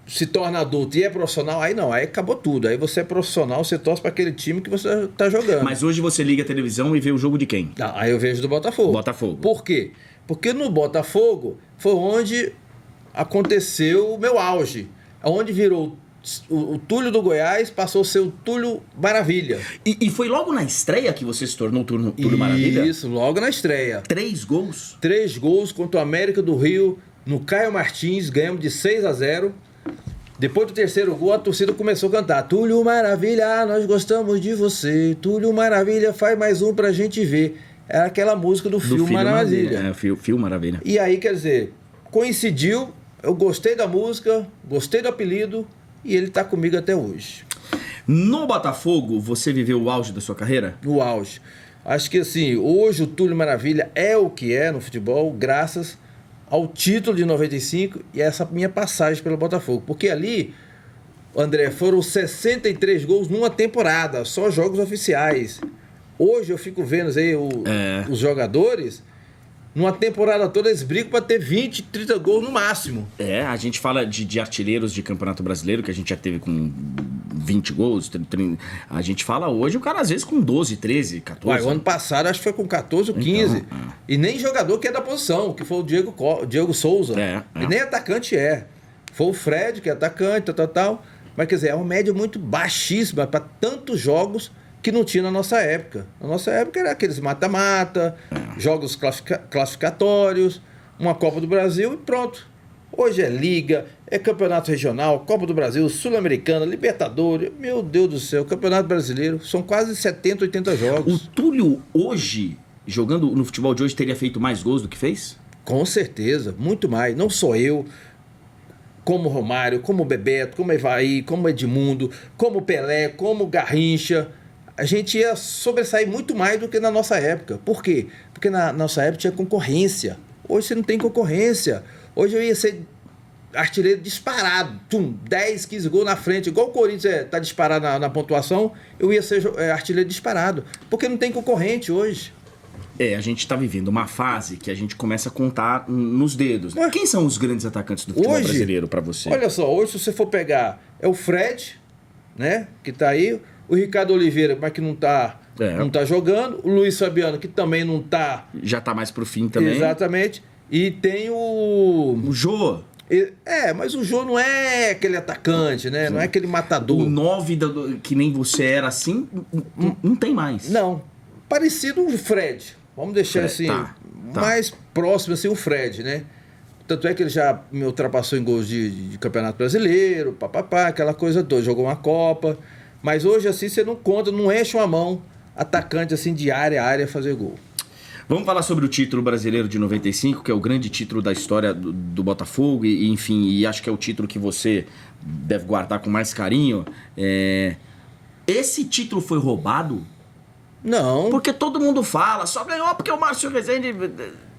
se torna adulto e é profissional, aí não, aí acabou tudo. Aí você é profissional, você torce pra aquele time que você tá jogando. Mas hoje você liga a televisão e vê o jogo de quem? Aí eu vejo do Botafogo. Botafogo. Por quê? Porque no Botafogo foi onde aconteceu o meu auge. Onde virou o Túlio do Goiás, passou a ser o Túlio Maravilha. E foi logo na estreia que você se tornou o Túlio Maravilha? Isso, logo na estreia. 3 gols? 3 gols contra o América do Rio, no Caio Martins, ganhamos de 6-0. Depois do 3º gol, a torcida começou a cantar: Túlio Maravilha, nós gostamos de você. Túlio Maravilha, faz mais um pra gente ver. Era aquela música do Fio Maravilha. Fio Maravilha. E aí, quer dizer, coincidiu, eu gostei da música, gostei do apelido, e ele tá comigo até hoje. No Botafogo, você viveu o auge da sua carreira? No auge. Acho que assim, hoje o Túlio Maravilha é o que é no futebol, graças ao título de 95 e essa minha passagem pelo Botafogo. Porque ali, André, foram 63 gols numa temporada, só jogos oficiais. Hoje eu fico vendo aí os jogadores, numa temporada toda eles brigam para ter 20, 30 gols no máximo. A gente fala de artilheiros de Campeonato Brasileiro, que a gente já teve com 20 gols, 30, a gente fala hoje, o cara às vezes com 12, 13, 14. O ano passado acho que foi com 14 ou 15. Então, e nem jogador que é da posição, que foi o Diego Souza. E nem atacante é. Foi o Fred, que é atacante, tal. Mas quer dizer, é uma média muito baixíssima para tantos jogos que não tinha na nossa época. Na nossa época era aqueles mata-mata, jogos classificatórios, uma Copa do Brasil e pronto. Hoje é Liga, é Campeonato Regional, Copa do Brasil, Sul-Americana, Libertadores. Meu Deus do céu, Campeonato Brasileiro. São quase 70, 80 jogos. O Túlio hoje, jogando no futebol de hoje, teria feito mais gols do que fez? Com certeza, muito mais. Não só eu, como Romário, como Bebeto, como Evaí, como Edmundo, como Pelé, como Garrincha. A gente ia sobressair muito mais do que na nossa época. Por quê? Porque na nossa época tinha concorrência. Hoje você não tem concorrência. Hoje eu ia ser artilheiro disparado. 10, 15 gols na frente. Igual o Corinthians está disparado na pontuação, eu ia ser artilheiro disparado. Porque não tem concorrente hoje. A gente tá vivendo uma fase que a gente começa a contar nos dedos. Ué? Quem são os grandes atacantes do futebol Hoje, brasileiro pra você? Olha só, hoje se você for pegar, é o Fred, né, que tá aí, o Ricardo Oliveira, mas que não tá jogando, o Luiz Fabiano, que também não tá... Já tá mais pro fim também. Exatamente. E tem o... O Jô. Mas o Jô não é aquele atacante, né? Não é aquele matador. O 9 que nem você era assim, não tem mais. Não. Parecido o Fred. Vamos deixar assim, tá. mais próximo assim o Fred, né? Tanto é que ele já me ultrapassou em gols de Campeonato Brasileiro, papapá, aquela coisa toda. Jogou uma Copa. Mas hoje assim você não conta, não enche uma mão atacante assim de área a área fazer gol. Vamos falar sobre o título brasileiro de 95, que é o grande título da história do Botafogo, e acho que é o título que você deve guardar com mais carinho. Esse título foi roubado? Não. Porque todo mundo fala, só ganhou porque o Márcio Rezende...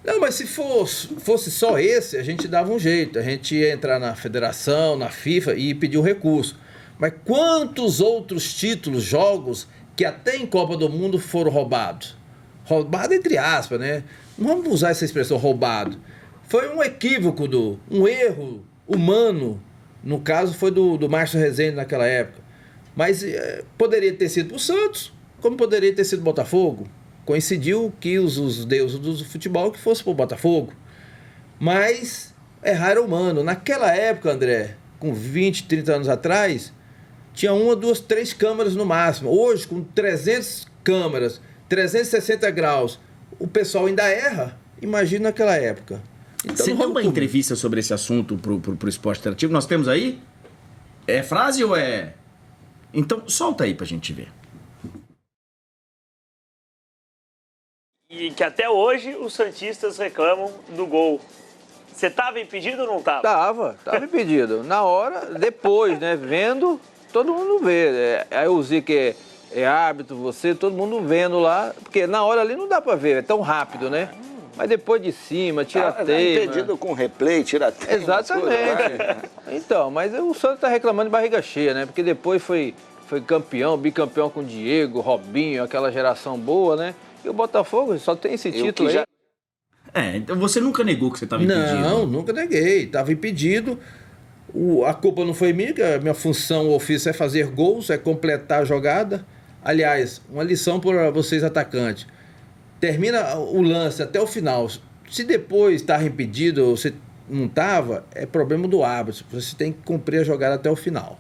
Não, mas se fosse só esse, a gente dava um jeito. A gente ia entrar na federação, na FIFA e pedir um recurso. Mas quantos outros títulos, jogos, que até em Copa do Mundo foram roubados? Roubado entre aspas, né? Não vamos usar essa expressão roubado. Foi um equívoco, um erro humano. No caso, foi do Márcio Rezende naquela época. Mas poderia ter sido pro Santos, como poderia ter sido Botafogo. Coincidiu que os deuses do futebol que fosse pro Botafogo. Mas errar era humano. Naquela época, André, com 20, 30 anos atrás, tinha 1, 2, 3 câmeras no máximo. Hoje, com 300 câmeras, 360 graus, o pessoal ainda erra. Imagina naquela época. Então, você deu uma entrevista sobre esse assunto pro Esporte Interativo? Nós temos aí? É frase ou é... Então, solta aí pra gente ver. E que até hoje os santistas reclamam do gol. Você estava impedido ou não estava? Tava impedido. Na hora, depois, né, vendo, todo mundo vê. Aí eu usei que é árbitro, você, todo mundo vendo lá, porque na hora ali não dá pra ver, é tão rápido, né? Mas depois de cima, tira teima. Impedido com replay, tira teima. Exatamente. Então, mas o Santos tá reclamando de barriga cheia, né? Porque depois foi campeão, bicampeão com o Diego, Robinho, aquela geração boa, né? E o Botafogo só tem esse título aí. Então você nunca negou que você estava impedido? Não, nunca neguei. Estava impedido. A culpa não foi minha, que a minha função, o ofício é fazer gols, é completar a jogada. Aliás, uma lição para vocês atacantes. Termina o lance até o final. Se depois estava impedido ou você não estava, é problema do árbitro. Você tem que cumprir a jogada até o final.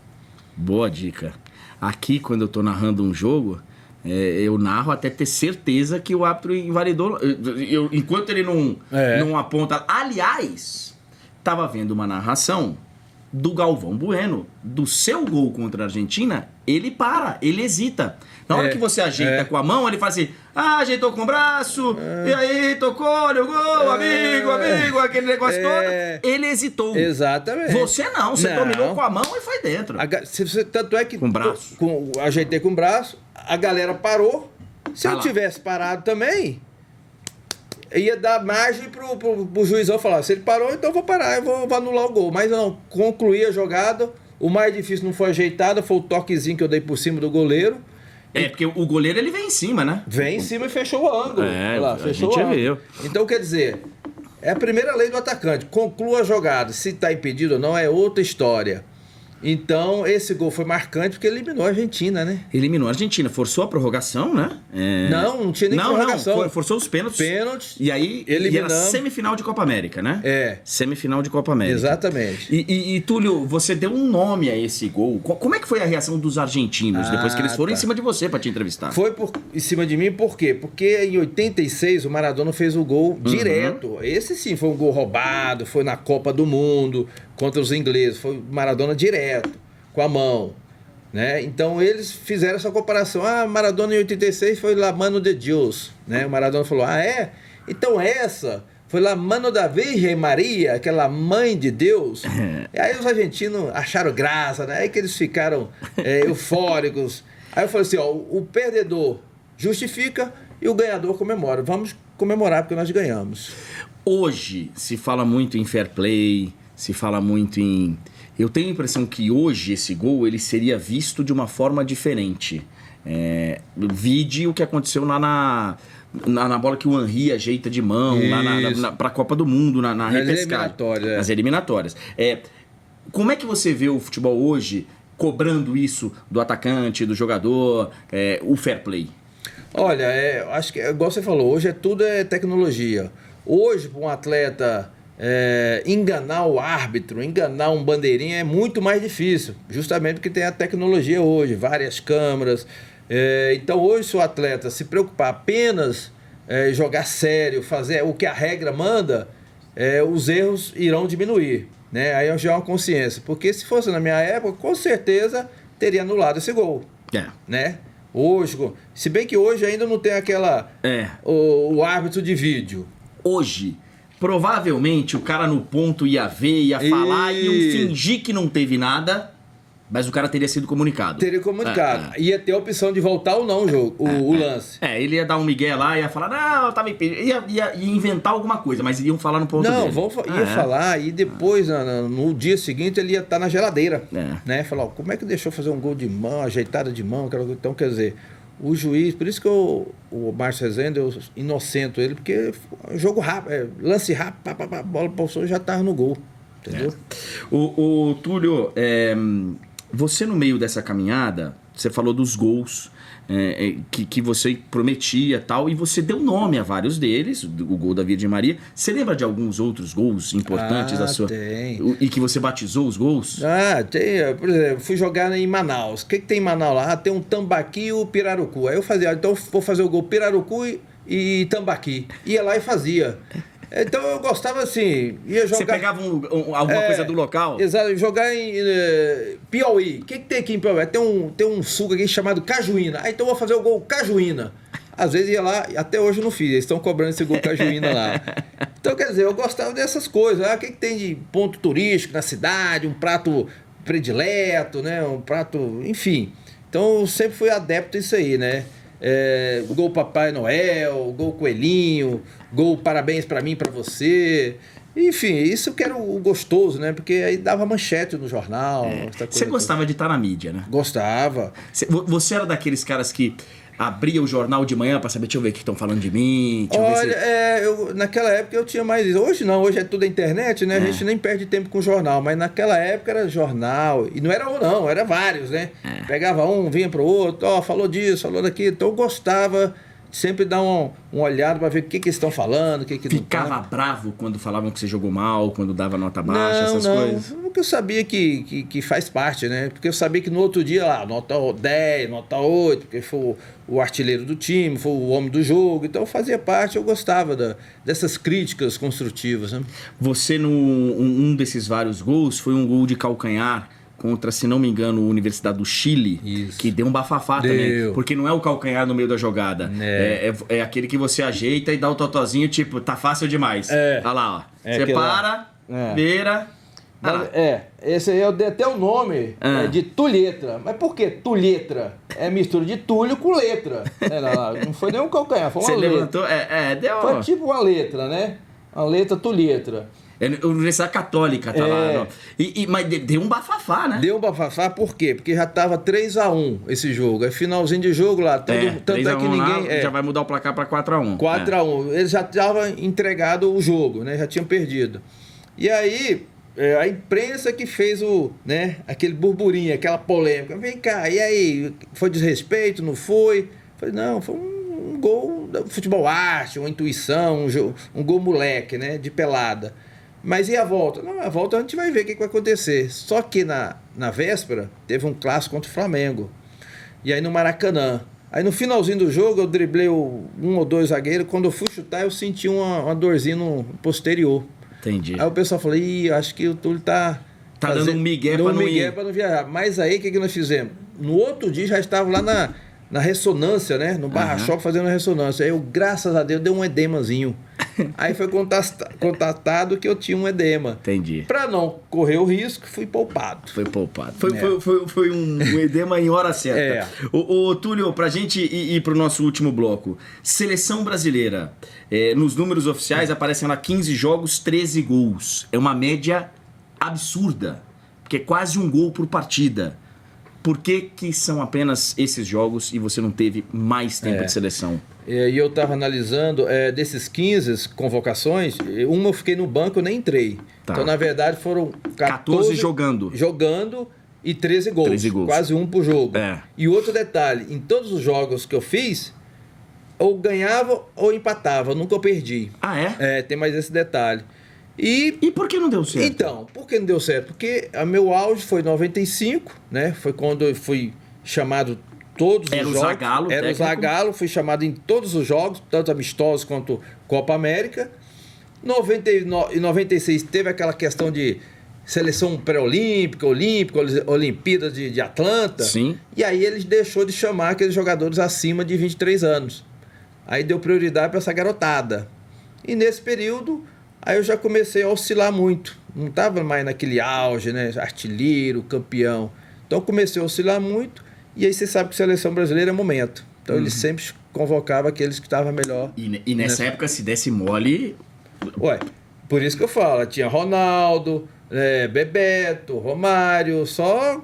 Boa dica. Aqui, quando eu estou narrando um jogo... eu narro até ter certeza que o árbitro invalidou. Enquanto ele não aponta... Aliás, estava vendo uma narração do Galvão Bueno, do seu gol contra a Argentina, ele hesita. Na hora que você ajeita com a mão, ele faz assim, ajeitou com o braço, e aí tocou, olha o gol, amigo, aquele negócio todo. Ele hesitou. Exatamente. Você não, você dominou com a mão e foi dentro. Tanto é que... Com o braço. Ajeitei com o braço, a galera parou. Se eu tivesse parado também, ia dar margem pro juizão falar, se ele parou, então eu vou parar, eu vou anular o gol. Mas não, concluí a jogada, o mais difícil não foi ajeitada, foi o toquezinho que eu dei por cima do goleiro. Porque o goleiro ele vem em cima, né? Vem em cima e fechou o ângulo. Fechou o ângulo. Viu. Então, quer dizer, é a primeira lei do atacante. Conclua a jogada. Se está impedido ou não, é outra história. Então, esse gol foi marcante porque eliminou a Argentina, né? Eliminou a Argentina. Forçou a prorrogação, né? Não tinha nem prorrogação. Não, forçou os pênaltis. E aí, era semifinal de Copa América, né? Semifinal de Copa América. Exatamente. E Túlio, você deu um nome a esse gol. Como é que foi a reação dos argentinos depois que eles foram em cima de você para te entrevistar? Foi em cima de mim, por quê? Porque em 86 o Maradona fez o gol direto. Esse sim foi um gol roubado, foi na Copa do Mundo contra os ingleses. Foi Maradona direto, com a mão. Né? Então eles fizeram essa comparação. Maradona em 86 foi La Mano de Deus. Né? O Maradona falou, então essa foi La Mano da Virgem Maria, aquela mãe de Deus. E aí os argentinos acharam graça, né? Aí que eles ficaram eufóricos. Aí eu falei assim, o perdedor justifica e o ganhador comemora. Vamos comemorar porque nós ganhamos. Hoje se fala muito em fair play, se fala muito em... Eu tenho a impressão que hoje esse gol ele seria visto de uma forma diferente. Vide o que aconteceu lá na bola que o Henry ajeita de mão, lá pra Copa do Mundo, na repescagem. Nas eliminatórias. Como é que você vê o futebol hoje cobrando isso do atacante, do jogador, o fair play? Olha, acho que, igual você falou, hoje tudo é tecnologia. Hoje, para um atleta enganar o árbitro, enganar um bandeirinha é muito mais difícil, justamente porque tem a tecnologia hoje, várias câmeras. Então, hoje, se o atleta se preocupar apenas jogar sério, fazer o que a regra manda, os erros irão diminuir. Né? Aí já é uma consciência. Porque se fosse na minha época, com certeza teria anulado esse gol. Né? Hoje, se bem que hoje ainda não tem aquela... O árbitro de vídeo. Hoje, provavelmente o cara no ponto ia ver, ia falar, ia fingir que não teve nada, mas o cara teria sido comunicado. Teria comunicado. Ia ter a opção de voltar ou não o lance. Ele ia dar um migué lá, ia falar, não, eu tava impedido. Ia inventar alguma coisa, mas iriam falar no ponto dele. Não, ia falar e depois, no dia seguinte, ele ia estar na geladeira. Né? Falar, como é que deixou fazer um gol de mão, ajeitada de mão? Então, quer dizer, o juiz, por isso que o Márcio Rezende, eu inocento ele, porque jogo rápido, lance rápido, bola passou e já estava no gol. Entendeu? O Túlio, você no meio dessa caminhada, você falou dos gols que você prometia e tal, e você deu nome a vários deles, o gol da Virgem Maria. Você lembra de alguns outros gols importantes da sua... Tem. E que você batizou os gols? Tem. Por exemplo, fui jogar em Manaus. O que tem em Manaus lá? Tem um Tambaqui e o Pirarucu. Aí eu fazia, então vou fazer o gol Pirarucu e Tambaqui. Ia lá e fazia. Então eu gostava assim, ia jogar... Você pegava alguma coisa do local? Exato, jogar em Piauí. O que tem aqui em Piauí? Tem um suco aqui chamado Cajuína. Então eu vou fazer o gol Cajuína. Às vezes ia lá, até hoje eu não fiz, eles estão cobrando esse gol Cajuína lá. Então, quer dizer, eu gostava dessas coisas. O que tem de ponto turístico na cidade, um prato predileto, né? Um prato, enfim. Então eu sempre fui adepto disso aí, né? Gol Papai Noel, gol Coelhinho, gol Parabéns pra mim, pra você. Enfim, isso que era o gostoso, né? Porque aí dava manchete no jornal. Você gostava de estar na mídia, né? Gostava. Você era daqueles caras que abria o jornal de manhã pra saber, deixa eu ver o que estão falando de mim. Olha, naquela época eu tinha mais isso. Hoje não, hoje é tudo a internet, né? A gente nem perde tempo com jornal, mas naquela época era jornal, e não era um não, era vários, né? Pegava um, vinha pro outro, falou disso, falou daquilo, então eu gostava de sempre dar uma olhada pra ver o que eles estão falando, o que não Ficava bravo quando falavam que você jogou mal, quando dava nota baixa, essas coisas? Porque eu sabia que faz parte, né? Porque eu sabia que no outro dia lá, nota 10, nota 8, porque foi o artilheiro do time, foi o homem do jogo, então fazia parte, eu gostava dessas críticas construtivas, né? Você, um desses vários gols, foi um gol de calcanhar contra, se não me engano, a Universidade do Chile. Isso. Que deu um bafafá também. Porque não é o calcanhar no meio da jogada. É aquele que você ajeita e dá o totozinho, tipo, tá fácil demais. Olha lá, ó. Você para, vira... Esse aí eu dei até o nome de Tulhetra. Mas por que Tulhetra? É mistura de Túlio com letra. Não foi nem um calcanhar, foi uma letra. Você levantou? Deu... Foi tipo uma letra, né? Uma letra Tulhetra. Universidade Católica, tá lá. Mas deu um bafafá, né? Deu um bafafá, por quê? Porque já tava 3-1 esse jogo. É finalzinho de jogo lá. Tanto é que ninguém... já vai mudar o placar pra 4-1. 4-1. Eles já estavam entregado o jogo, né? Já tinham perdido. E aí... a imprensa que fez aquele burburinho, aquela polêmica. Vem cá, e aí? Foi desrespeito? Não foi? Falei, não, foi um gol de futebol arte, uma intuição, um gol moleque, né? De pelada. Mas e a volta? Não, a volta a gente vai ver o que vai acontecer. Só que na véspera teve um clássico contra o Flamengo. E aí no Maracanã. Aí no finalzinho do jogo eu driblei um ou dois zagueiros. Quando eu fui chutar eu senti uma dorzinha no posterior. Entendi. Aí o pessoal falou, acho que o Túlio tá dando um migué pra não ir. Pra não viajar. Mas aí o que nós fizemos? No outro dia já estava lá na ressonância, né? No Barra Shop fazendo a ressonância. Aí eu, graças a Deus, dei um edemazinho. Aí foi contatado que eu tinha um edema. Entendi. Pra não correr o risco, fui poupado. Foi poupado. Foi um edema em hora certa. Ô, Túlio, pra gente ir pro nosso último bloco. Seleção brasileira. Nos números oficiais aparecem lá 15 jogos, 13 gols. É uma média absurda. Porque é quase um gol por partida. Por que são apenas esses jogos e você não teve mais tempo de seleção? E eu estava analisando, desses 15 convocações, uma eu fiquei no banco, eu nem entrei. Tá. Então, na verdade, foram 14 jogando e 13 gols. 13 gols. Quase um por jogo. É. E outro detalhe, em todos os jogos que eu fiz, ou ganhava ou empatava, nunca eu perdi. Ah, é? Tem mais esse detalhe. E por que não deu certo? então, por que não deu certo? Porque o meu auge foi em 95, né? Foi quando eu fui chamado todos Era os o jogos. Zagallo, Era o técnico. Zagallo, fui chamado em todos os jogos, tanto amistosos quanto Copa América. Em 96 teve aquela questão de seleção pré-olímpica, Olimpíada de Atlanta. Sim. E aí eles deixou de chamar aqueles jogadores acima de 23 anos. Aí deu prioridade para essa garotada. E nesse período, aí eu já comecei a oscilar muito. Não estava mais naquele auge, né? Artilheiro, campeão. Então eu comecei a oscilar muito. E aí você sabe que seleção brasileira é momento. Então ele sempre convocava aqueles que estavam melhor. E nessa época, se desse mole... Ué, por isso que eu falo. Tinha Ronaldo, Bebeto, Romário, só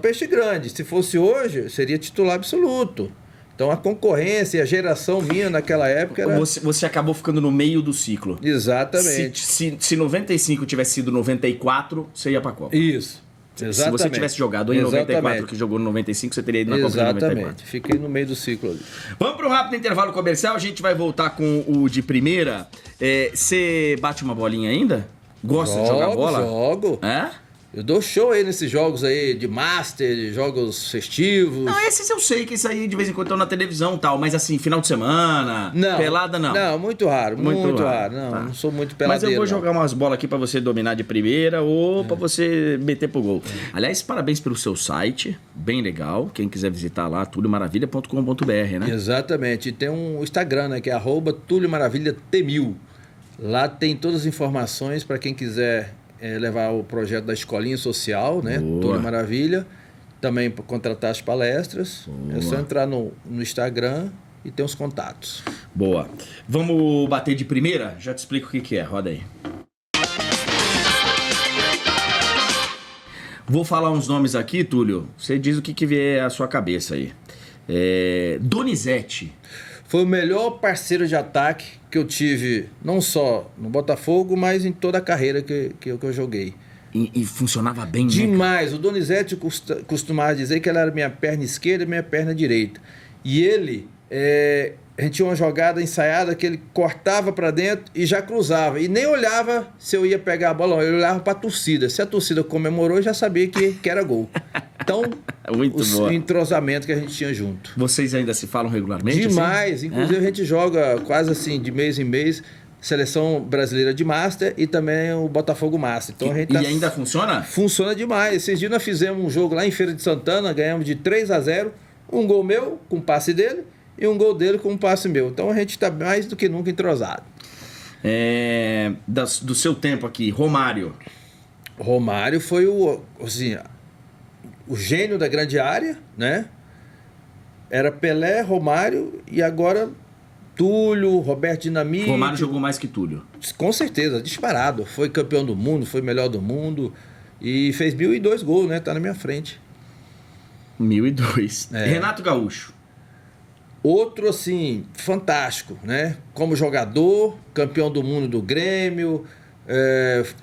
peixe grande. Se fosse hoje, seria titular absoluto. Então a concorrência, a geração minha naquela época era... Você acabou ficando no meio do ciclo. Exatamente. Se 95 tivesse sido 94, você ia pra Copa. Isso. Exatamente. Se você tivesse jogado em 94, que jogou no 95, você teria ido na Copa de 94. Exatamente. Fiquei no meio do ciclo ali. Vamos para um rápido intervalo comercial, a gente vai voltar com o de primeira. Você bate uma bolinha ainda? Gosta de jogar bola? Jogo. É? Eu dou show aí nesses jogos aí de Master, de jogos festivos. Não, esses eu sei que isso aí de vez em quando estão na televisão e tal, mas assim, final de semana, pelada não. Não, muito raro, muito raro. Não, tá. Não sou muito peladeiro. Mas eu vou não. jogar umas bolas aqui pra você dominar de primeira ou pra você meter pro gol. Aliás, parabéns pelo seu site, bem legal. Quem quiser visitar lá, tuliomaravilha.com.br, né? Exatamente. E tem um Instagram, né, que é @tuliomaravilhat1000. Lá tem todas as informações para quem quiser levar o projeto da Escolinha Social, né? Boa. Túlio Maravilha. Também para contratar as palestras. Boa. É só entrar no Instagram e ter os contatos. Boa. Vamos bater de primeira? Já te explico o que é. Roda aí. Vou falar uns nomes aqui, Túlio. Você diz o que vier à sua cabeça aí. Donizete. Foi o melhor parceiro de ataque que eu tive, não só no Botafogo, mas em toda a carreira que eu joguei. E funcionava bem, né? Demais. O Donizete costumava dizer que ela era minha perna esquerda e minha perna direita. E ele, a gente tinha uma jogada ensaiada que ele cortava para dentro e já cruzava. E nem olhava se eu ia pegar a bola, não. Ele olhava para a torcida. Se a torcida comemorou, eu já sabia que era gol. Então, o entrosamento que a gente tinha junto. Vocês ainda se falam regularmente? Demais. Assim? Inclusive, a gente joga quase assim, de mês em mês, Seleção Brasileira de Master e também o Botafogo Master. Então, a gente E ainda funciona? Funciona demais. Esses dias nós fizemos um jogo lá em Feira de Santana, ganhamos de 3-0, um gol meu com o passe dele e um gol dele com um passe meu. Então, a gente está mais do que nunca entrosado. Do seu tempo aqui, Romário. Romário foi o gênio da grande área, né? Era Pelé, Romário e agora Túlio, Roberto Dinamite. Romário jogou mais que Túlio. Com certeza, disparado. Foi campeão do mundo, foi melhor do mundo e fez 1.002 gols, né? Tá na minha frente. 1.002. Renato Gaúcho. Outro, assim, fantástico, né? Como jogador, campeão do mundo do Grêmio,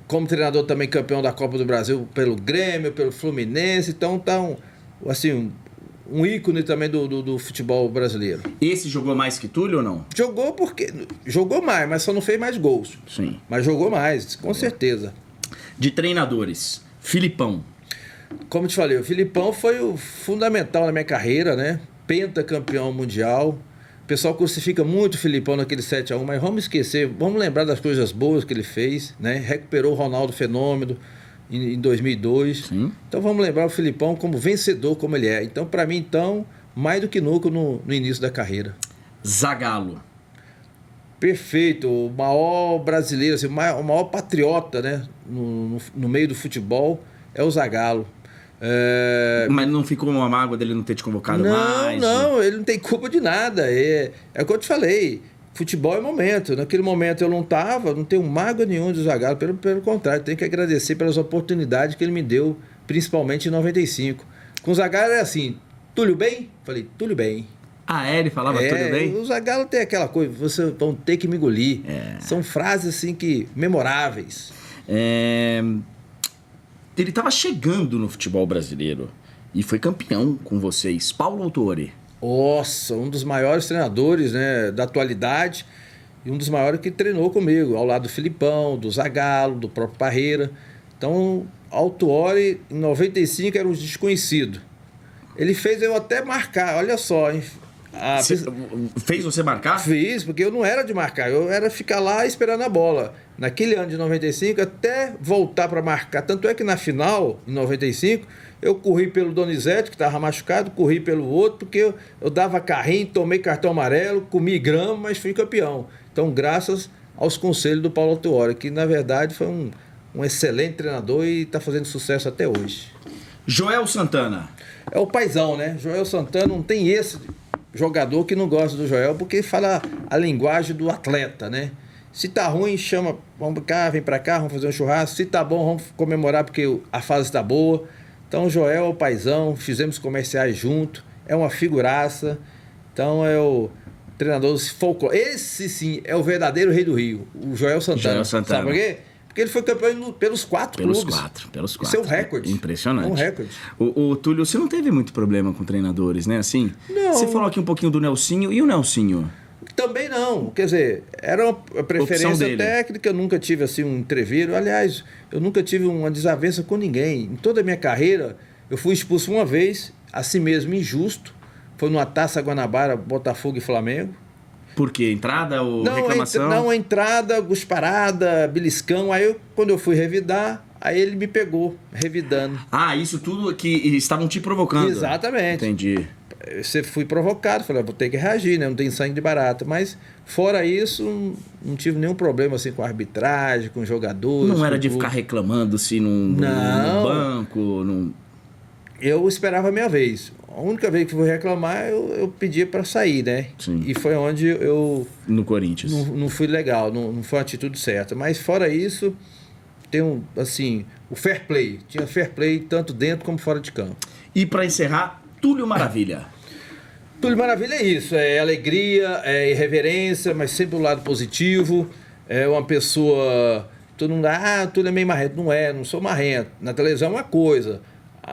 como treinador também campeão da Copa do Brasil pelo Grêmio, pelo Fluminense. Então tá um ícone também do futebol brasileiro. Esse jogou mais que Túlio ou não? Jogou mais, mas só não fez mais gols. Sim. Mas jogou mais, com certeza. De treinadores, Filipão. Como te falei, o Filipão foi o fundamental na minha carreira, né? Pentacampeão mundial. O pessoal crucifica muito o Filipão naquele 7-1, mas vamos esquecer, vamos lembrar das coisas boas que ele fez, né? Recuperou o Ronaldo Fenômeno em 2002. Sim. Então vamos lembrar o Filipão como vencedor, como ele é. Então, para mim, mais do que nunca no início da carreira. Zagallo. Perfeito, o maior brasileiro, assim, o maior patriota, né? No meio do futebol é o Zagallo. Mas não ficou uma mágoa dele não ter te convocado mais? Não, ele não tem culpa de nada. É o que eu te falei. Futebol é momento. Naquele momento eu não tenho mágoa nenhuma do Zagallo. Pelo contrário, tenho que agradecer pelas oportunidades que ele me deu, principalmente em 95. Com o Zagallo era assim, Túlio bem? Falei, Túlio bem. Ah, ele falava tudo bem? O Zagallo tem aquela coisa, vocês vão ter que me engolir. São frases assim que memoráveis. Ele estava chegando no futebol brasileiro e foi campeão com vocês. Paulo Autuori. Nossa, um dos maiores treinadores, né, da atualidade e um dos maiores que treinou comigo, ao lado do Filipão, do Zagallo, do próprio Parreira. Então, Autuori, em 95, era um desconhecido. Ele fez eu até marcar, olha só, hein? Fez você marcar? Fiz, porque eu não era de marcar, eu era ficar lá esperando a bola. Naquele ano de 95, até voltar para marcar. Tanto é que na final, em 95, eu corri pelo Donizete, que estava machucado, corri pelo outro, porque eu dava carrinho, tomei cartão amarelo, comi grama, mas fui campeão. Então, graças aos conselhos do Paulo Autuori, que na verdade foi um excelente treinador e está fazendo sucesso até hoje. Joel Santana. É o paizão, né? Joel Santana, não tem esse jogador que não gosta do Joel, porque fala a linguagem do atleta, né? Se tá ruim, chama, vamos cá, vem pra cá, vamos fazer um churrasco. Se tá bom, vamos comemorar porque a fase tá boa. Então o Joel é o paizão, fizemos comerciais junto, é uma figuraça. Então é o treinador folclore. Esse sim é o verdadeiro rei do Rio, o Joel Santana. Joel Santana. Sabe por quê? Porque ele foi campeão pelos quatro clubes. Pelos quatro. Isso é um recorde. Impressionante. É um recorde. O Túlio, você não teve muito problema com treinadores, né? Assim, não. Você falou aqui um pouquinho do Nelsinho. E o Nelsinho? Também não. Quer dizer, era uma preferência técnica. Eu nunca tive assim um entreveiro. Aliás, eu nunca tive uma desavença com ninguém. Em toda a minha carreira, eu fui expulso uma vez, assim mesmo, injusto. Foi numa Taça Guanabara, Botafogo e Flamengo. Por quê? Entrada ou reclamação? Não, a entrada, gusparada, beliscão. Aí, quando eu fui revidar, aí ele me pegou, revidando. Ah, isso tudo que estavam te provocando. Exatamente. Entendi. Você fui provocado, falei, vou ter que reagir, né? Não tem sangue de barata. Mas, fora isso, não tive nenhum problema assim com a arbitragem, com os jogadores. Não era de ficar reclamando se num banco? Eu esperava a minha vez. A única vez que fui reclamar, eu pedia para sair, né? Sim. E foi onde eu... No Corinthians. Não fui legal, não foi a atitude certa. Mas fora isso, tem assim, o fair play. Tinha fair play tanto dentro como fora de campo. E para encerrar, Túlio Maravilha. Túlio Maravilha é isso, é alegria, é irreverência, mas sempre o lado positivo. É uma pessoa... Todo mundo, Túlio é meio marrento. Não sou marrento. Na televisão é uma coisa...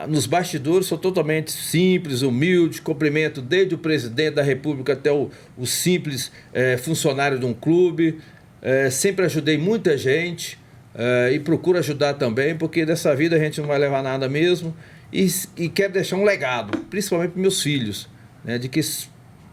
Nos bastidores sou totalmente simples, humilde, cumprimento desde o presidente da República até o simples funcionário de um clube. Sempre ajudei muita gente e procuro ajudar também, porque dessa vida a gente não vai levar nada mesmo. E quero deixar um legado, principalmente para meus filhos, né, de que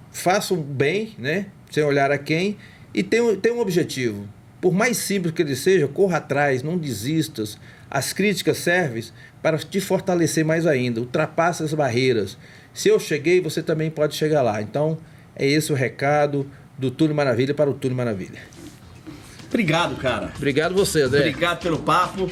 façam bem, né, sem olhar a quem, e tem um objetivo. Por mais simples que ele seja, corra atrás, não desistas. As críticas servem para te fortalecer mais ainda. Ultrapasse as barreiras. Se eu cheguei, você também pode chegar lá. Então, é esse o recado do Túlio Maravilha para o Túlio Maravilha. Obrigado, cara. Obrigado você, André. Obrigado pelo papo.